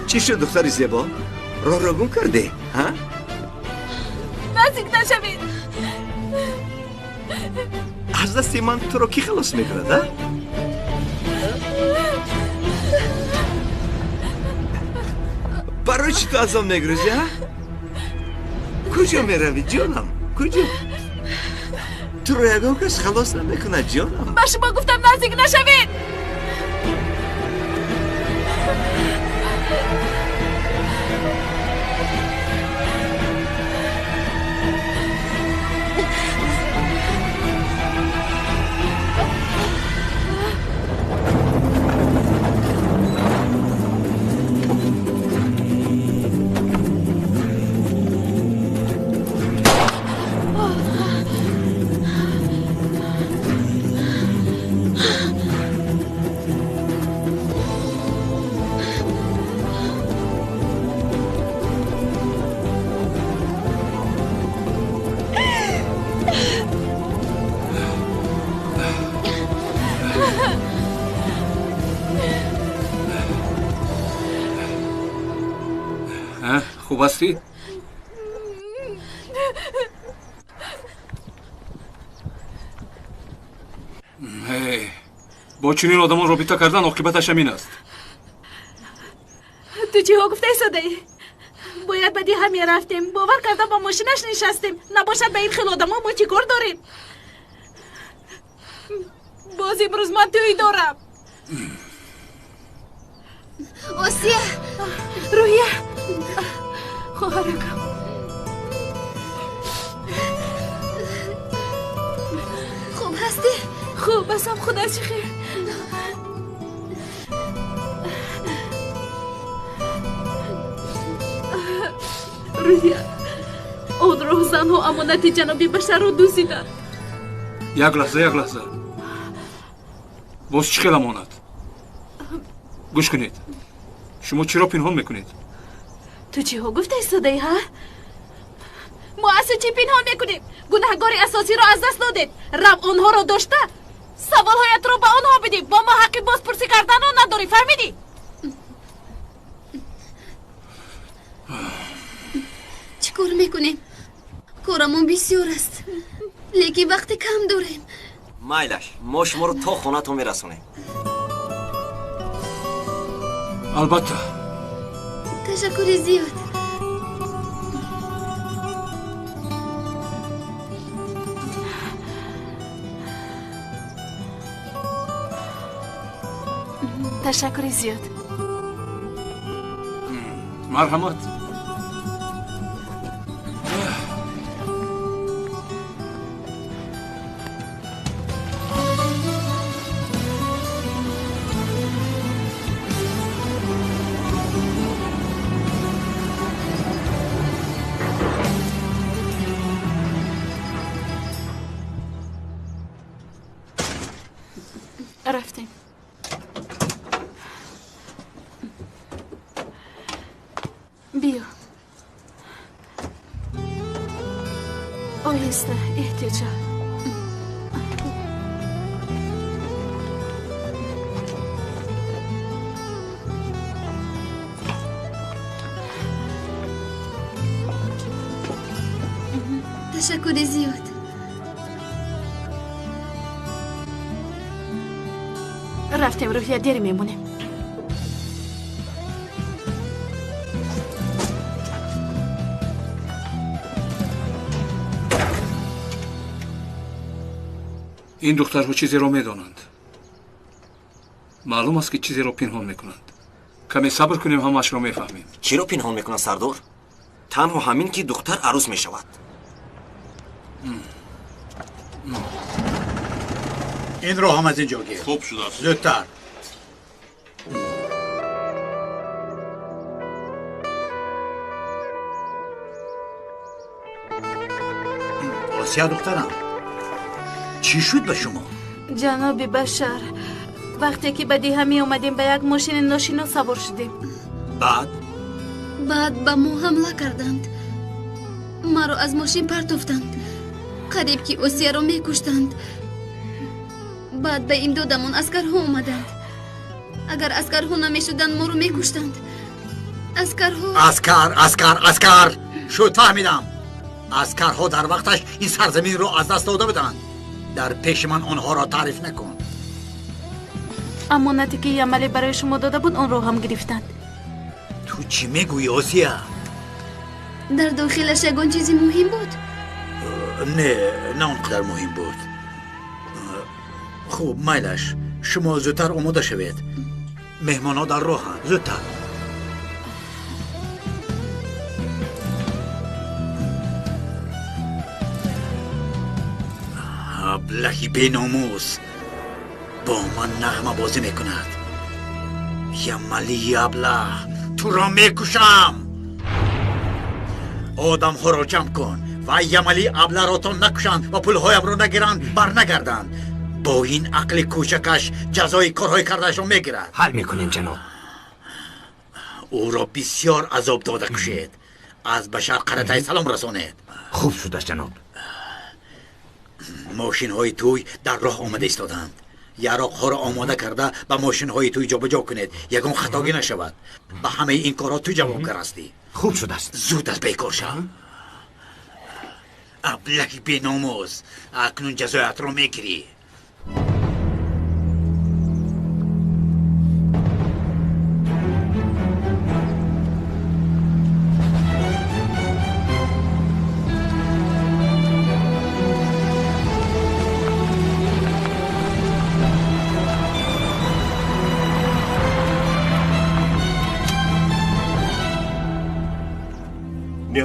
L: چی شد دختری زیبا؟ راه گم کرده؟ ها؟
D: نزدیک نشوید
L: از دست من تو رو کی خلاص میکند ها؟ برای چی تو ازم نگریزی ها؟ کجا میروی جانم؟ کجا؟ تو رو یکم کس خلاص نمیکند جانم؟
D: با شما گفتم نزدیک نشوید
Q: خوب هستی؟ با چنین آدمان رابطه کردن عاقبتش همین است.
D: تو چی ها گفته صدایی؟ باید بدی همه رفتیم. باور کردم با ماشینش نشستیم. نباشد به این خیل آدم ما چی کار داریم؟ باز امروز من توی دارم.
B: آسیه
D: روحیه خواهرکم
B: خوب هستی؟
D: خوب بسم خدا چی خیر. روحیه اون روح زن ها امانت جنابی بشر رو دوزیدن.
Q: یک لحظه باز چی خیل امانت؟ گوش کنید، شما چرا پنهان میکنید؟
D: تو چی ها گفته ایستاده ای ها؟ ما اصلا چی پنهان میکنیم؟ گناهگار اساسی رو از دست دادید. رب آنها رو داشته. سوالهایت رو به آنها بدیم. با ما حقی بازپرسی کردن رو نداری. فهمیدی؟
B: چی کار میکنیم؟ کارمون بسیار است لیکن وقت کم داریم.
O: مایلش ما شما رو تا خونه تو میرسونیم.
Q: البته.
B: تشکر زیاد.
D: تشکر زیاد.
Q: مرحمت.
D: رفتیم. بیا آهسته احتیاج.
B: تشکر زیاد.
D: رفتیم روحیه دیری میمونیم.
Q: این دخترها چیزی رو میدانند. معلوم است که چیزی رو پنهان میکنند. کمی صبر کنیم همش رو میفهمیم.
O: چی رو پنهان میکنند سردار؟ تنها همین که دختر عروس میشود.
A: این رو هم از اینجا گیر.
P: خوب شده است.
A: زودتر. آسیا دخترم چی شد به شما؟
D: جناب بشر وقتی که بدی همی اومدیم به یک ماشین ناشینا سوار شدیم.
B: بعد به ما حمله کردند. ما رو از ماشین پرتافتند. قریب که آسیا رو میکشتند. بعد به امدادمون اسکرها اومدند. اگر اسکرها نمیشدند ما رو میکشتند. اسکرها
A: اسکر شد فهمیدم. اسکرها در وقتش این سرزمین رو از دست داده بودند. در پیش من آنها را تعریف نکن.
D: امانتی که عملی برای شما داده بود اون رو هم گرفتند.
A: تو چی میگویی آسیا؟
B: در داخلش یگان چیزی مهم بود؟
A: نه اونقدر مهم بود. خوب مایلش شما زودتر آماده شوید. مهمان ها در راه هم. زودتر. ابلهی بی ناموس با من نغمه بازی میکند. یملی ابله تو را میکشم. آدم ها را جمع کن و یملی ابله را تا نکشند و پولهایم را نگیرند بر نگردند. با این عقل کوچکش جزای کارهای کردهش را میگیرد.
O: حل میکنیم جناب.
A: او را بسیار عذاب داده کشید. از بشر قرطه سلام رسانید.
O: خوب شده جناب.
A: ماشین های توی در راه آمده ایستادند. یراق ها را آماده کرده به ماشین های توی جا بجا کنید. یگان خطاگی نشود. به همه این کارا تو جوابگر هستی.
O: خوب شده است.
A: زود از بیکار شو. ابلهی بی ناموس اکنون جزایت را میگیری.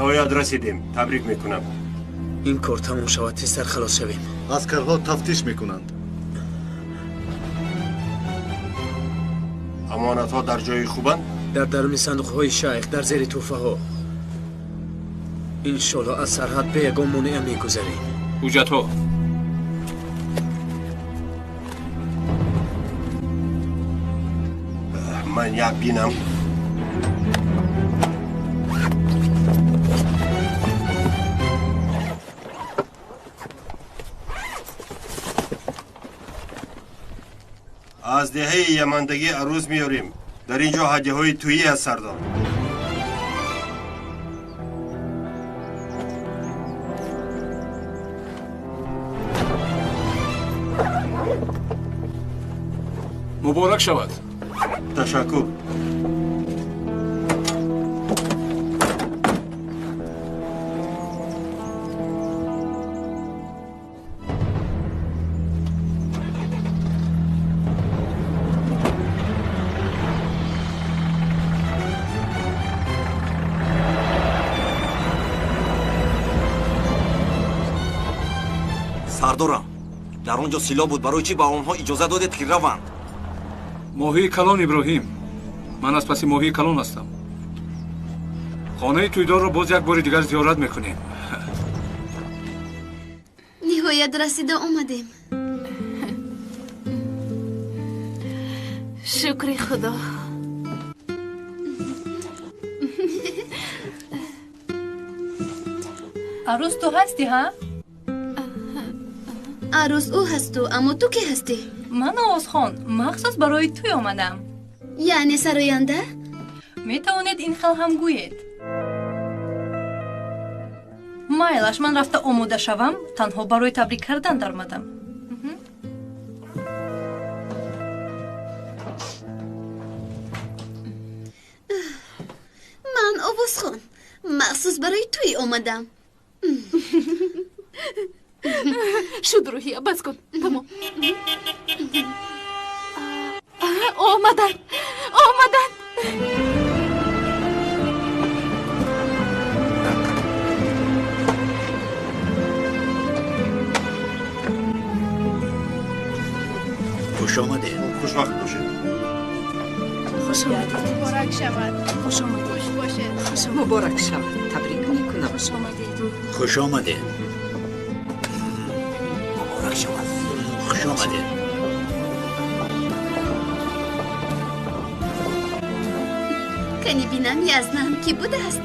E: نهایت رسیدیم. تبریک میکنم.
C: این کار تموم شود تیزتر خلاص شویم.
M: اسکرها تفتیش میکنند.
E: امانت ها در جای خوبند؟
C: در درون صندوق های شیخ در زیر توفه ها. انشالله از سرحد به یگان مانع میگذریم.
Q: حجت ها
E: من یک بینم. از دهه یمندگی عروض میاریم. در اینجا هدیه های تویی از سردار.
Q: مبارک شود.
E: تشکر.
O: سردارم در اونجا سیلا بود. برای چی با اونها اجازه دادید که روند؟
Q: ماهی کلان ابراهیم. من از پس ماهی کلان هستم. خانه تویدار را باز یک بار دیگر زیارت میکنیم.
B: نهایت رسیده آمدیم.
D: شکر خدا.
U: عروس تو هستی ها؟
B: عروس او هستو، اما تو کی هستی؟
U: من آواز خان مخصوص برای توی آمدم.
B: یعنی سراینده؟
U: میتوانید این خل هم گویید. مایلش من رفته آموده شوم، تنها برای تبریک کردن در آمدم.
B: من آواز خان مخصوص برای توی آمدم.
D: شد روحیه بس کن. تمام. آمدن.
A: خوش آمده.
E: خوشبخت باشید.
I: خوش آمدید.
U: مبارک شود.
I: خوش آمدید.
U: خوش باشد.
F: مبارک شود. تبریک میکنم.
I: خوش آمدید.
A: خوش آمده. مبارک شود. خوش آمده.
B: کنی بینم یزنم کی بوده است.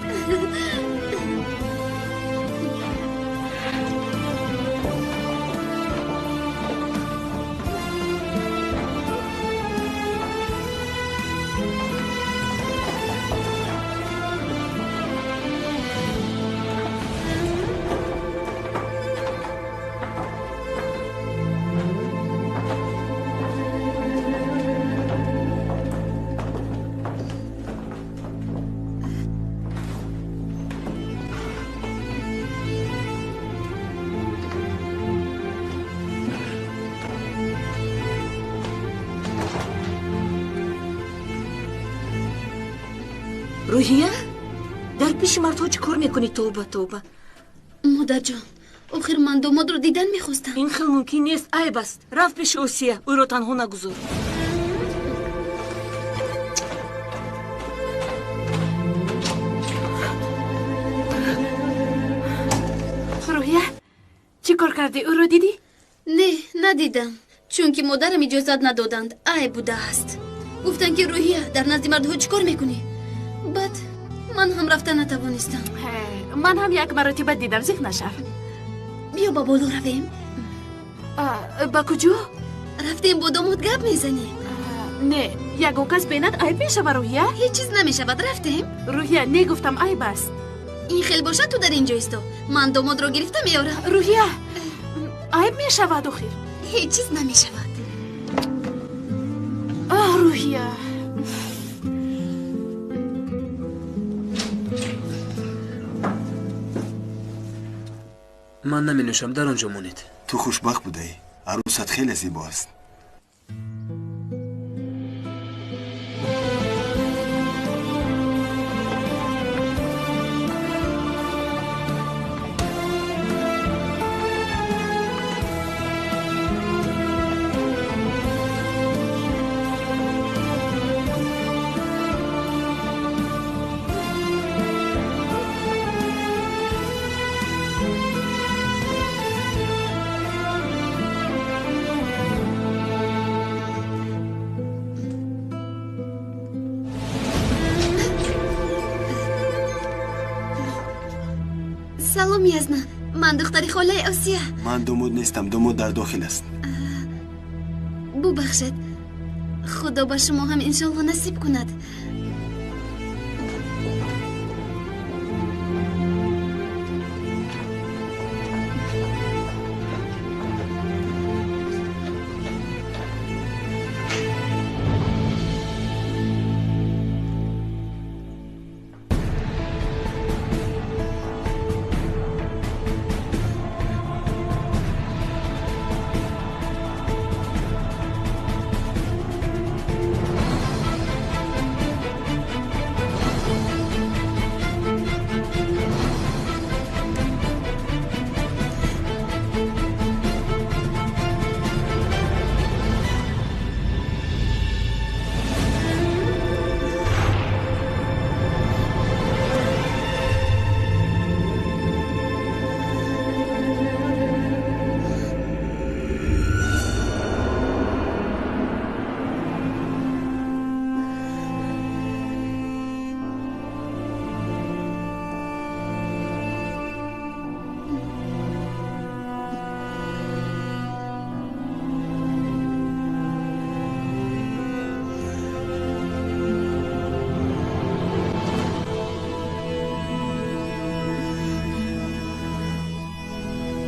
F: روحیه؟ در پیش مردها چی کار میکنی؟ توبه توبه.
B: مادر جان آخر من داماد رو دیدن میخواستم.
F: این خیلی ممکن نیست. عیب است. رفت پیش اوسیه. او را تنها نگذار.
D: روحیه چی کار کردی؟ او رو دیدی؟
B: نه ندیدم، چون که مادرم اجازت ندادند. عیب بوده است. گفتن که روحیه در نزد مردها چی کار میکنی؟ بعد من هم رفتن نتوانستم.
D: من هم یک مرتبه دیدم. زیخ نشو.
B: بیا با بالا رویم.
D: با کجا؟
B: رفتیم با داماد گپ میزنیم.
D: نه یگو کس بیند عیب میشود روحیه؟
B: هیچ چیز نمیشود. رفتیم.
D: روحیه نه گفتم عیب است.
B: این خیلی باشد تو در اینجا ایستا. من داماد رو گرفتم میارم.
D: روحیه عیب میشود آخر.
B: هیچ چیز نمیشود.
D: روحیه
C: من نمی نوشم. در آنجا مونید.
R: تو خوشبخت بوده ای. عروست خیلی زیبا است.
B: салом язна ман духтари холаи осия
R: ман думуд нестам думуд дар дохил аст
B: бубахшед худо ба шумо ҳам иншоалло насиб кунад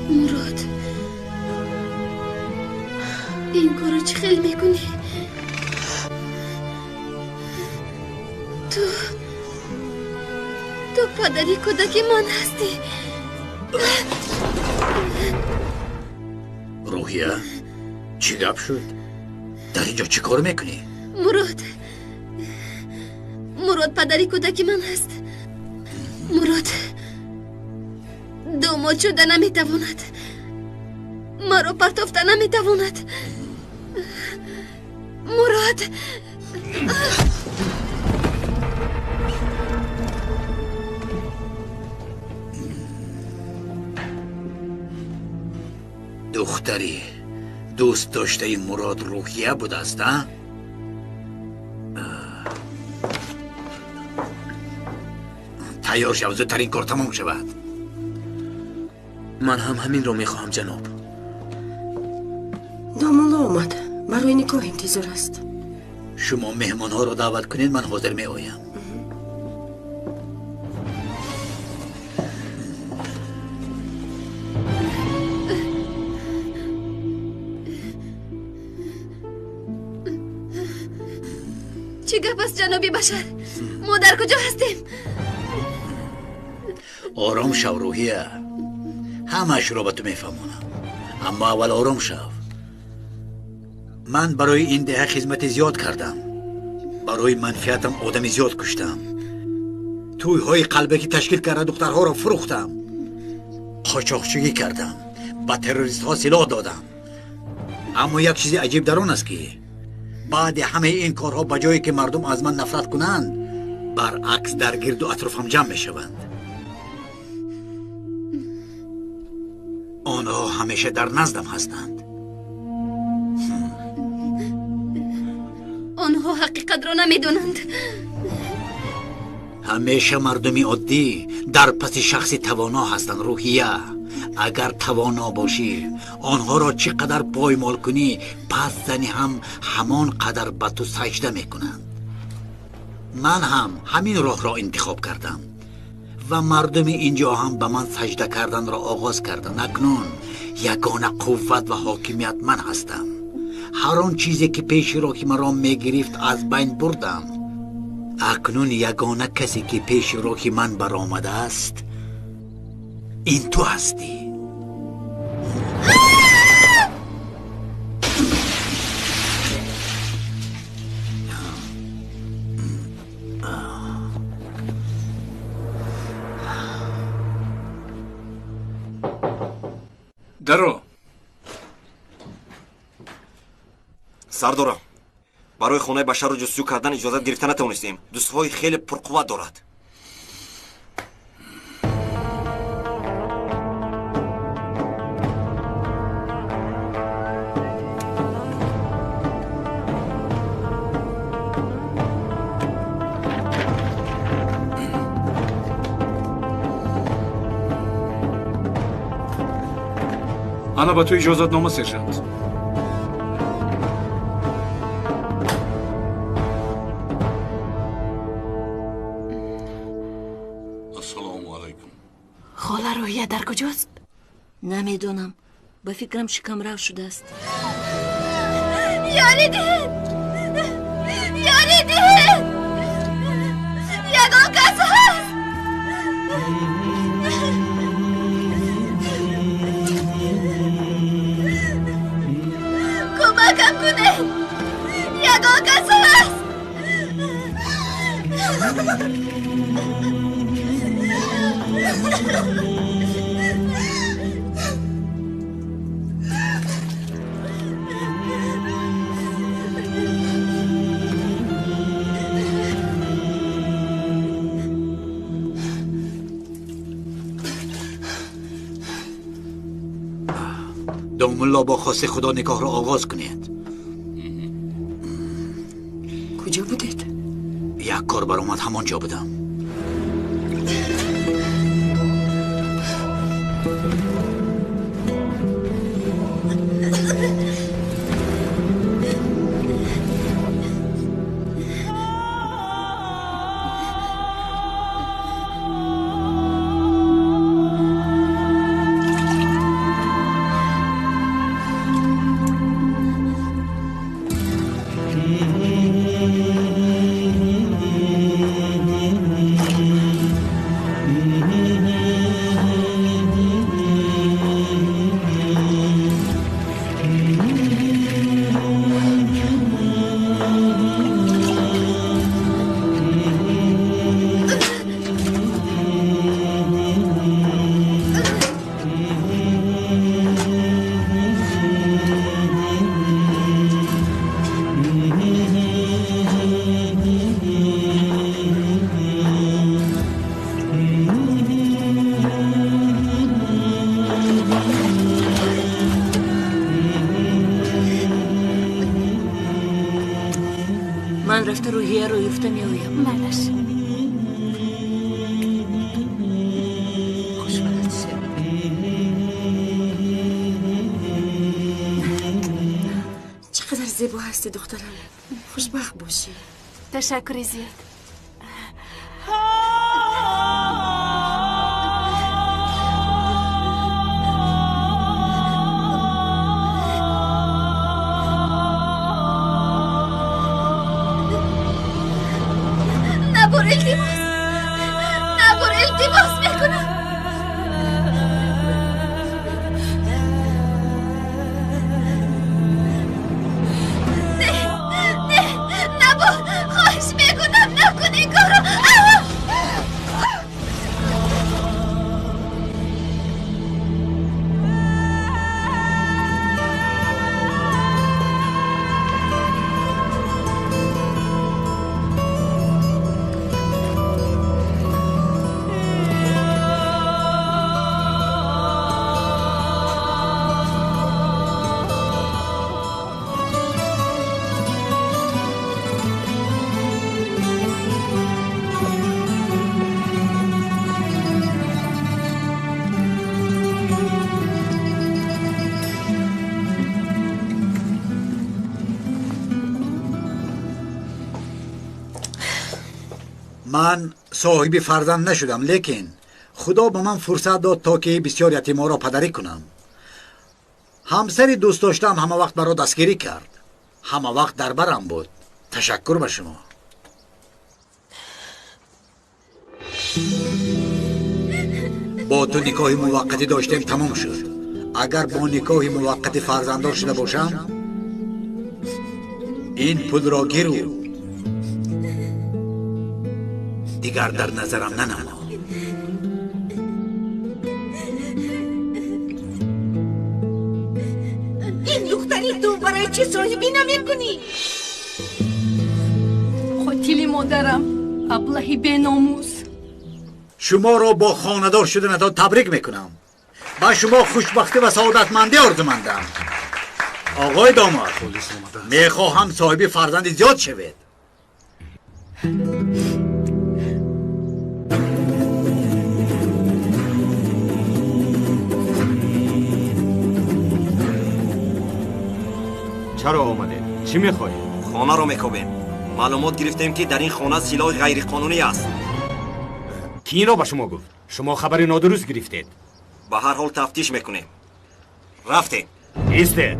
B: مراد این کارو چی خیلی میکنی؟ تو پدری کودکی من هستی
A: روحیه چی گپ شد؟ در اینجا چی کار میکنی؟
B: مراد پدری کودکی من هست مراد دوماد شده نمیتواند مرا پرتافته نمیتواند مراد
A: دختری دوست داشته این مراد روحیه بود است ها؟ تیار شو زودتر این کار تمام شود
C: من هم همین رو میخواهم جناب
I: دامولا آمد برای نکاح انتظار است
A: شما مهمان ها رو دعوت کنید من حاضر می آیم
B: چی گپ است جنابی بشر ما در کجا هستیم
A: آرام شو روحیه همش رو به تو میفهمونم اما اول آرام شو من برای این ده خدمت زیاد کردم برای منفعتم آدم زیاد کشتم توی های قلبه که تشکیل کرده دخترها را فروختم قاچاقچی کردم با تروریست ها سلاح دادم اما یک چیز عجیب در آن است که بعد همه این کارها بجایی که مردم از من نفرت کنند برعکس در گرد و اطرافم جمع می شوند آنها همیشه در نزدم هستند
B: آنها حقیقت را نمیدونند
A: همیشه مردمی عادی در پس شخصی توانا هستند روحیه اگر توانا باشی آنها را چقدر پایمال کنی پس زنی هم همان قدر به تو سجده میکنند من هم همین راه را انتخاب کردم و مردم اینجا هم به من سجده کردن را آغاز کردند اکنون یگانه قوت و حاکمیت من هستم هر آن چیزی که پیش رو که مرا میگرفت از بین بردم اکنون یگانه کسی که پیش رو که من برآمده است این تو هستی
Q: درو
O: سردارم برای خانه بشر رو جستجو کردن اجازت گرفتن نتونستیم دوستهای خیلی پرقوت دارد
Q: ана ба ту иҷозатнома, сержант.
S: ассалому алайкум.
F: хола роҳия дар куҷост? намедонам. ба фикрам шикамрав шудааст.
B: یاری دید یاری دید یگان کس هست کمکم کنه یگان کس هست
A: دومالله با خواست خدا نکاح را آغاز کنید.
I: کجا بودید؟
A: یک کار برآمد همانجا بودم.
F: من رفته روحیه رو یفته میویم.
D: بلش.
F: خوشبخت شد.
I: چقدر زیبا هستی دخترم. خوشبخت باشی.
D: تشکر زیاد.
B: نبر التماس نبر التماس میکنم نه نبر خواهش میکنم نکن این کارو
A: من صاحب فرزند نشدم، لیکن خدا به من فرصت داد تا که بسیار یتیما را پدری کنم. همسری دوست داشتم همه وقت مرا دستگیری کرد، همه وقت در برم بود. تشکر به شما. با تو نکاح موقتی داشتیم تمام شد. اگر با نکاح موقتی فرزنددار شده باشم این پول را گیرو دیگر در نظرم ننما.
F: این دختری تو برای چه صاحبی نمیکنی؟
U: خودتیلی مادرم ابلهی به ناموس.
A: شما را با خاندار شدنتان تبریک میکنم. با شما خوشبختی و سعادتمندی آرزومندم. آقای داماد، میخواهم صاحب فرزند زیاد شوید.
G: چرا آمده؟ چی میخوای؟
O: خانه رو میکوبیم. معلومات گرفتیم که در این خانه سلاح غیر قانونی است.
G: کی این را به شما گفت؟ شما خبر نادرست گرفتید.
O: به هر حال تفتیش میکنیم. رفتیم.
G: ایسته.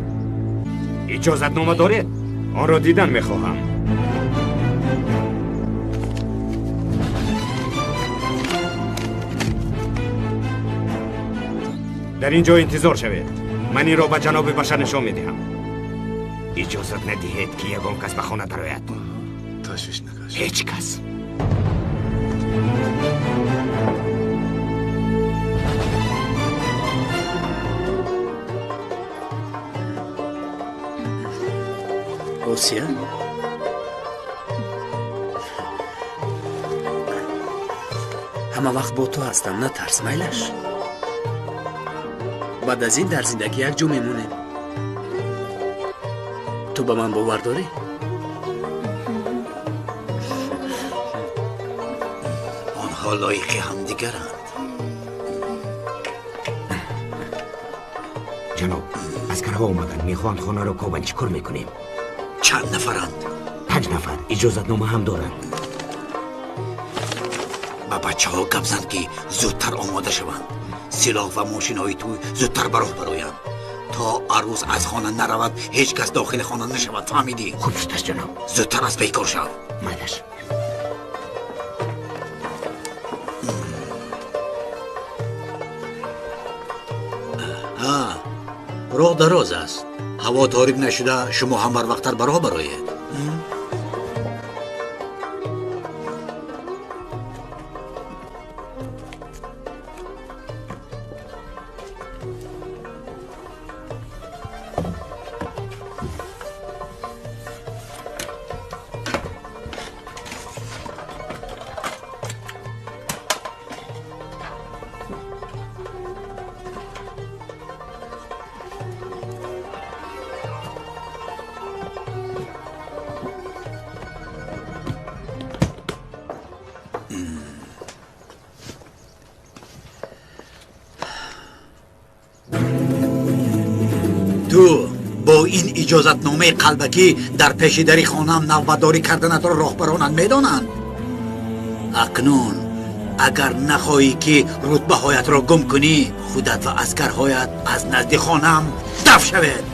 G: اجازت نامه دارید؟ آن را دیدن میخواهم. در اینجا انتظار شوید. من این را به جناب بشر نشان میدهم. اجازت ندهید که یگان کس به خانه درآید.
M: تشویش نکش.
G: هیچ کس.
C: اوسیا همه وقت با تو هستم، نترس میلش. بعد از این در زندگی یک جو میمونیم. تو به من باور داری؟
A: آنها لایق هم دیگرند.
G: جناب عسکرها اومدن، میخوان خانه رو کوبن. چیکار میکنیم؟
A: چند نفرند؟
G: 5 نفر. اجازت نامه هم دارند.
A: با بچه ها گپ زن که زودتر آماده شوند. سلاح و ماشین های توی زودتر براه برایم تا عروس از خانه نرود، هیچ کس داخل خانه نشود. فهمیدی؟
G: خوب شد است جناب.
A: زودتر از پیکار شو.
G: میلش.
A: راه دراز است. هوا تاریک نشده، شما هم بر وقتتر براه براید. تو با این اجازت نامه قلبکی در پیش دری خانم نوبداری کردنت را راهبرانت میدانند. اکنون اگر نخواهی که رتبه هایت را گم کنی، خودت و عسکرهایت از نزد خانم دفع شوید.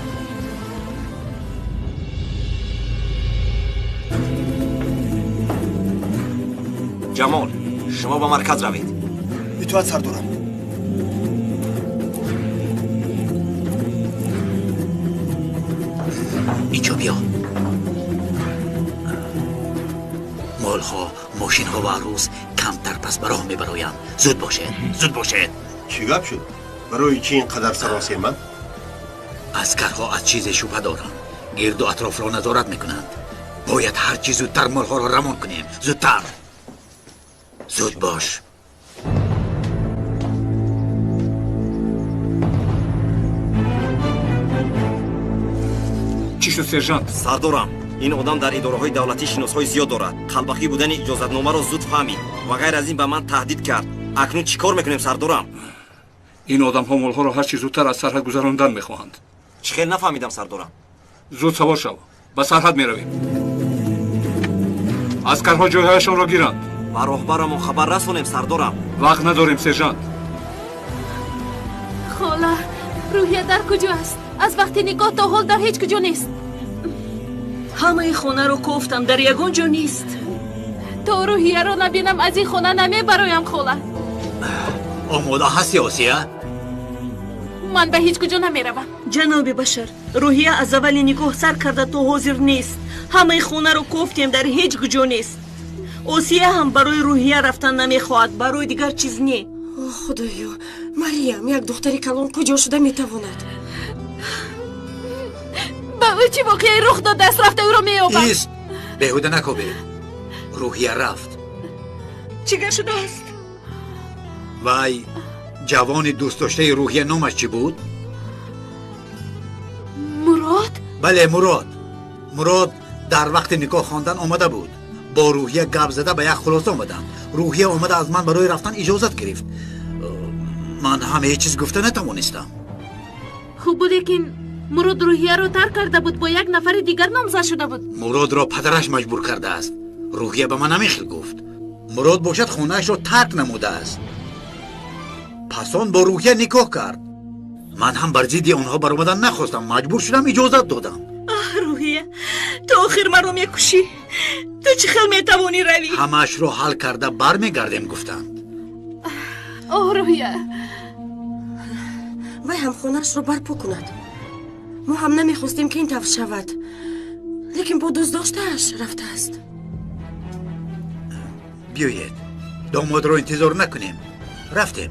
O: جمال شما به مرکز روید.
R: اطاعت سردارم.
A: اینجا بیا. مالها، ماشین ها و عروس کمتر پس براه میبرایم. زود باشید، زود باشید.
E: چی گپ شد؟ برای چی اینقدر سراسی من؟
A: عسکرها از چیز شبه دارند. گرد و اطراف را نظارت میکنند. باید هر چی زودتر مالها را رمان کنیم. زودتر. زود باش.
Q: چی شد سرژانت؟
O: سردارم، این آدم در اداره‌های دولتی شناسهای زیاد دارد. قلبکی بودن اجازتنامه را زود فهمید و غیر از این به من تهدید کرد. اکنون چیکار میکنیم سردارم؟
Q: این آدم‌ها مالها را هر چی زودتر از سرحد گذراندن میخواهند.
O: چخیل نفهمیدم سردارم.
Q: زود سوار شو. به سرحد میرویم. عسکرها جایهایشان را گیرند.
O: با راهبرمون خبر رسونیم سردارم.
Q: وقت نداریم سرژانت.
D: خاله، روحیه در کجا است؟ از وقتی نگاه تا حال در هیچ کجا نیست.
F: همه خانه رو کوفتم، در یگان جا نیست.
D: تا روحیه رو نبینم از این خانه نمیبرایم خاله.
A: آماده هستی آسیه؟
D: من به هیچ کجا نمیروم.
F: جناب بشر، روحیه از اول نگاه سر کرده تو حاضر نیست. همه خانه رو کوفتیم، در هیچ کجا نیست. آسیه هم برای روحیه رفتن نمیخواهد، برای دیگر چیز نی.
I: خدایا، مریم یک دختری کلان کجا شده میتواند؟
D: با او چی واقعی رخ داد دست رفته او را میابم؟
A: ایست، بهوده نکوبید. روحیه رفت.
F: چیگر شده است؟
A: وای، جوان دوست داشته روحیه نامش چی بود؟
D: مراد؟
A: بله مراد. مراد در وقت نکاح خواندن آمده بود. با روحیه گپ زده به یک خلاصه آمدن. روحیه آمده از من برای رفتن اجازت گرفت. من همه چیز گفته نتوانستم.
D: خوب بود لیکن مراد روحیه رو ترک کرده بود با یک نفر دیگر نامزد شده بود.
A: مراد را پدرش مجبور کرده است. روحیه به من نمیخل گفت. مراد باشد خونهش را ترک نموده است. پس آن با روحیه نکاح کرد. من هم بر ضد آنها برآمدن نخواستم، مجبور شدم اجازت دادم.
F: روحیه تو آخر مرا میکشی. تو چه خیل میتوانی روی؟
A: همش رو حل کرده برمیگردیم گفتند.
D: روحیه
I: وی هم خونش رو برپا کند. ما هم نمیخواستیم که این طور شود، لیکن با دوست داشتهش رفته است.
A: بیایید داماد رو انتظار نکنیم. رفتیم.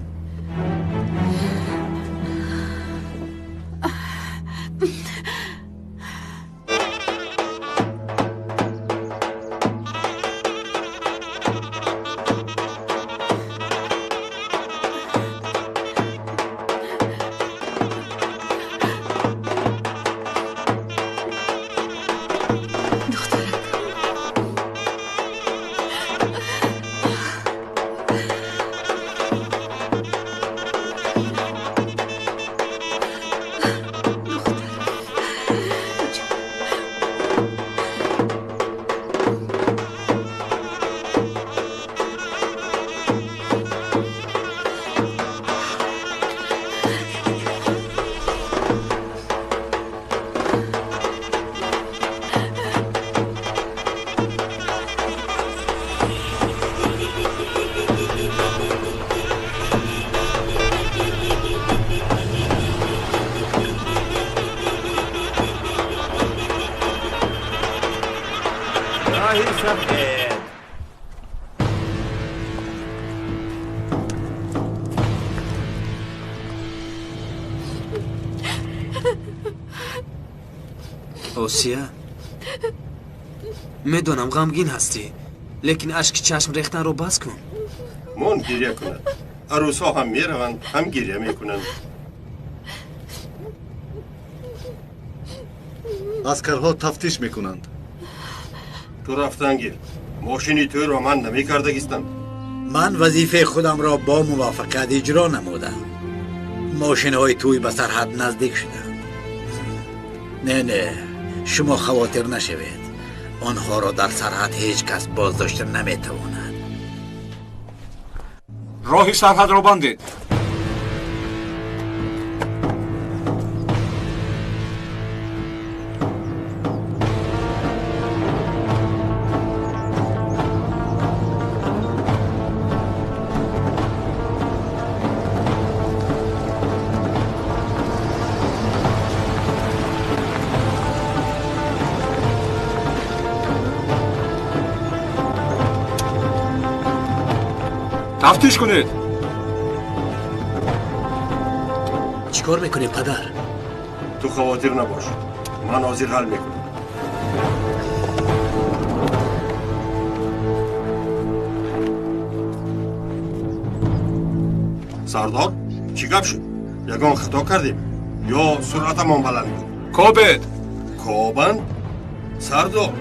C: آسیه میدونم غمگین هستی، لیکن اشک چشم ریختن رو بس کن.
E: من گریه کنند. عروس ها هم میروند هم گریه میکنند.
M: اسکرها تفتیش میکنند.
E: تو رفتن گیر. ماشینی توی را من نمیکردگیستم.
A: من وظیفه خودم را با موافقت اجرا نمودم. ماشین های توی به سرحد نزدیک شدند. نه شما خواطر نشوید. آنها را در سرحد هیچ کس بازداشته نمیتواند.
Q: راهی سرحد را بندید. تفتیش کنید.
C: چیکار میکنی پدر؟
E: تو خواطر نباش. من حاضر حل میکنم. سردار چی گپ شد؟ یگان خطا کردیم یا سرعتمان بلند بود؟ کابند؟ سردار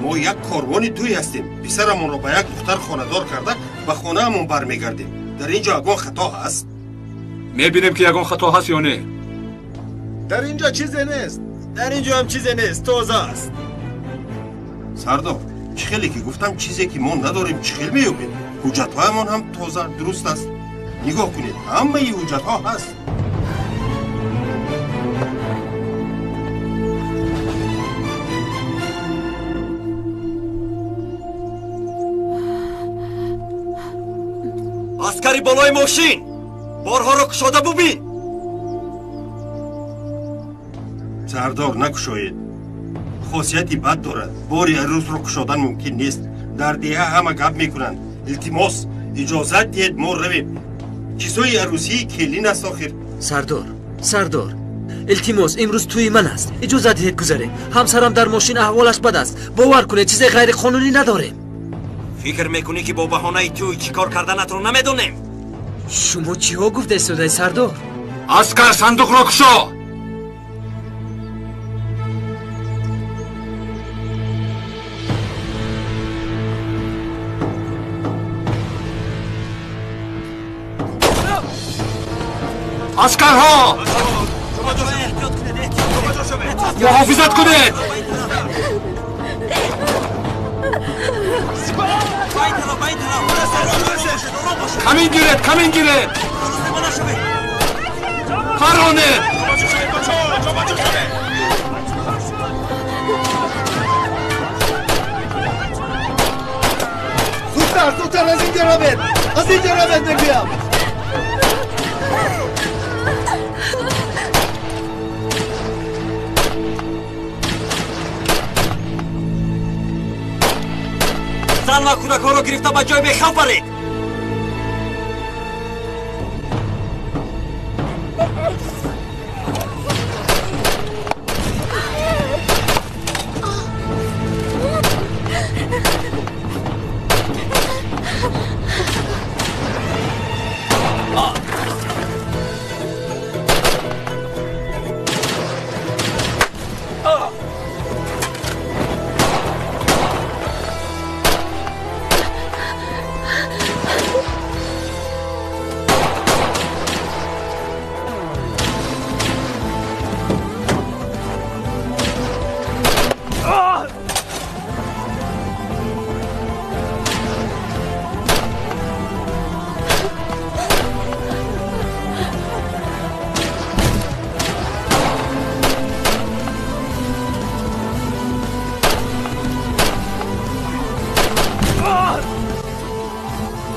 E: ما یک کاروانی توی هستیم. پسرمون رو به یک دختر خانه‌دار کرده به خانه همون برمیگردیم. در اینجا یگان خطا هست؟
Q: میبینیم که یگان خطا هست یا نه؟
M: در اینجا چیزی نیست.
N: در اینجا هم چیزی نیست، تازه است.
E: سردار چخیلی که گفتم چیزی که ما نداریم چخیل میوبید. حجت هایمان هم تازه درست است. نگاه کنید همه ای حجت ها هست.
O: عسکری بالای ماشین بارها را کشاده ببین.
E: سردار نکشایید. خاصیتی بد دارد. باری عروس رو کشادن ممکن نیست. در دیه همه گپ میکنند. التماس اجازت دید ما رویم. چیزای عروسی کلین است آخر.
C: سردار التماس امروز توی من است. اجازت دید گذره. همسرم در ماشین احوالش بد است. باور کنه چیز غیر قانونی نداره.
O: فکر میکنی که با بهانه توی چیکار کردنت رو نمیدونیم؟
C: شما چی ها گفته استادای سردار؟
Q: اسکر صندوق را کشا. اسکرها
O: شما احتیاط کنید.
Q: محافظت کنید. کمین گیرید پرانه.
L: زودتر از اینجا رو بگویم.
O: زن و کودکان رو گرفته به جای بیخوف برید.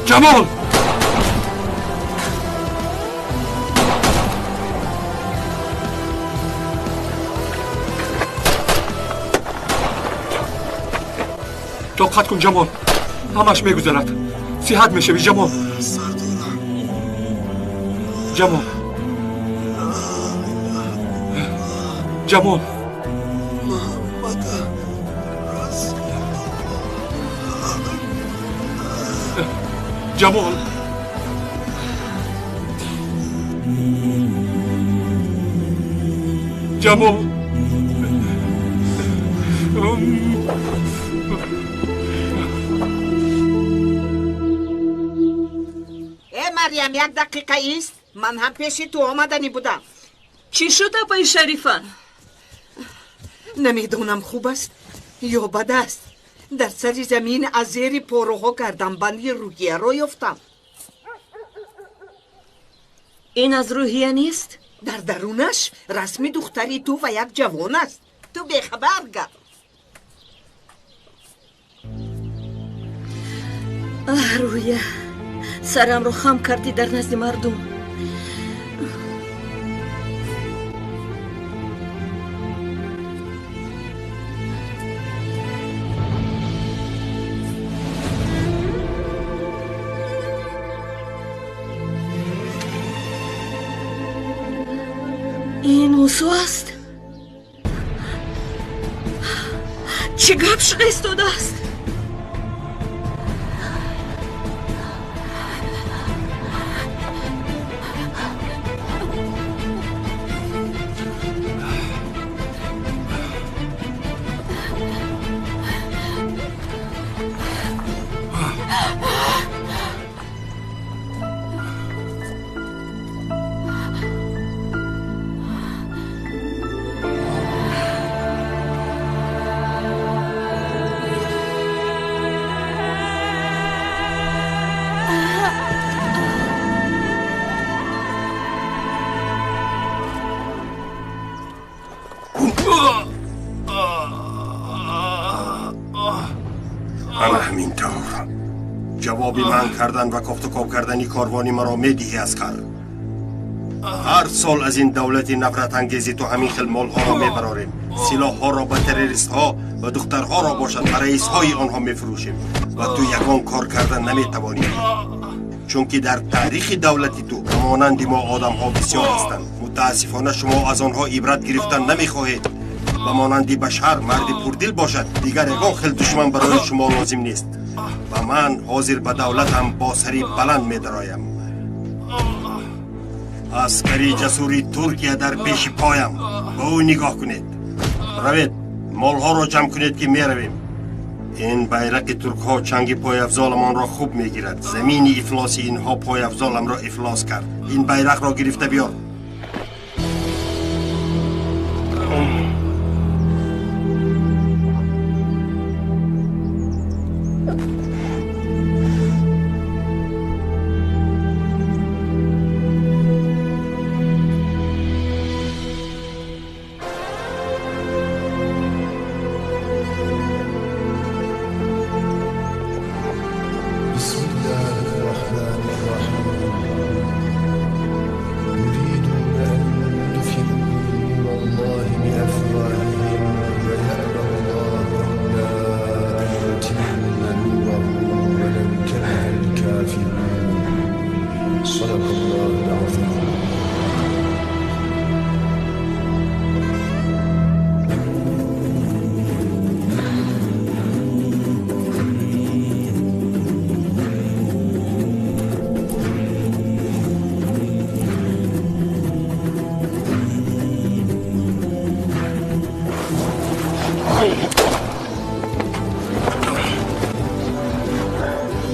Q: جمال دقت کن جمال، همش میگذرد. صحت میشوی جمال. جمال جمال جمال جمال
F: مریم یک دقیقه ایست. من هم پیش تو آمدنی بودم. چی شد اپای شریفه؟ نمیدونم خوب است یا بد است. در سر زمین از زیر پاروها گردنبندی روحیه را یافتم. این از روحیه نیست؟ در درونش رسم دختری تو و یک جوان است. تو بیخبر گرد. روحیه، سرم رو خم کردی در نزد مردم. این موسو است. چه گپ شده استوده است؟
E: جوابی من کردن و کفت و کاب کردنی کاروانی مرا میدهی از کار. هر سال از این دولت نفرت انگیزی تو همین خل مال ها را میبراریم. سلاح ها را به تروریست ها و دخترها را باشد و رئیس های آنها میفروشیم و تو یکان کار کردن نمیتوانی. چون که در تاریخ دولتی تو مانند ما آدم ها بسیار هستند. متاسفانه شما از آنها عبرت گرفتن نمیخواهید و مانندی بشر مرد پردل باشد. دیگر یکان خل دشمن برای شما لازم نیست و من حاضر به دولتم با سری بلند می درایم. عسکری جسوری ترکیه در پیش پایم. به او نگاه کنید. روید مال ها را جمع کنید که می رویم. این بیرق ترک ها چنگ پای افضالمان را خوب می گیرد. زمین افلاسی اینها پای افضالم را افلاس کرد. این بیرق را گرفته بیار.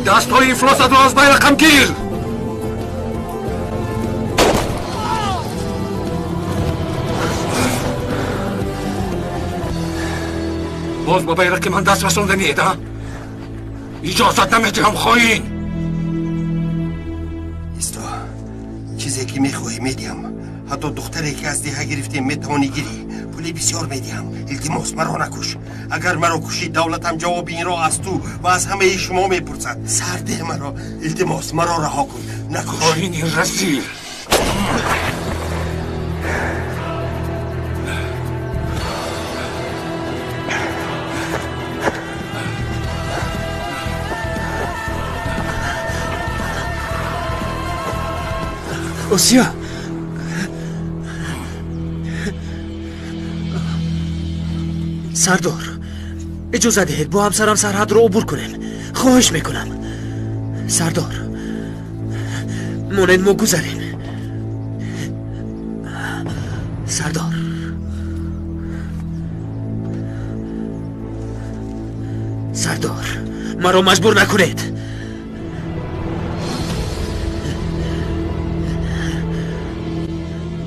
Q: دستای افلاست رو از بیرقم گیر. باز با بیرق من دست رسوندنیه ها؟ اجازت نمیدیم خواهین.
E: ایستا چیزی که میخوایی میدیم. حتی دختری که از دیها گرفتیم میتوانی گیری. پولی بسیار میدیم. التماس مرا نکش. اگر مرا کشی دولتم جواب این را از تو و از همه شما میپرسد. سرده مرا. التماس مرا رها کن. نکش.
Q: خواهین این رسیل.
C: اوسیا سردار اجازه دهید با همسرم سرحد رو عبور کنیم. خواهش میکنم سردار مانند ما گذریم. سردار سردار مرا مجبور نکنید.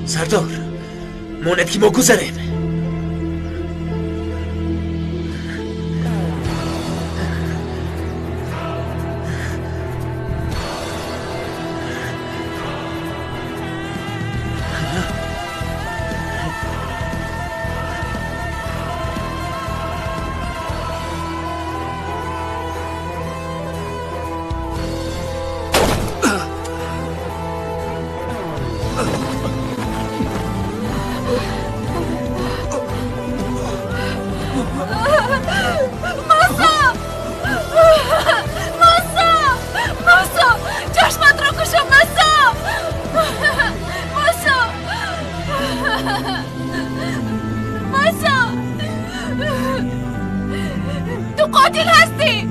C: سردار ماند که ما گذریم.
D: تو قاتل هستی.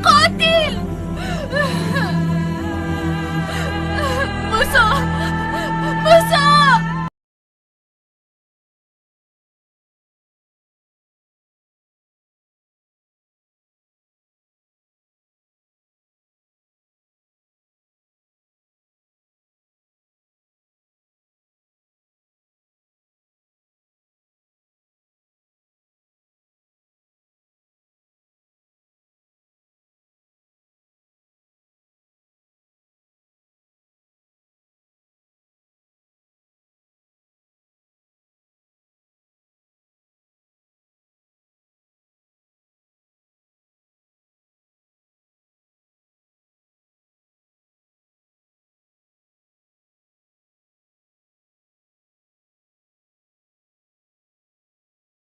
D: قاتل موسا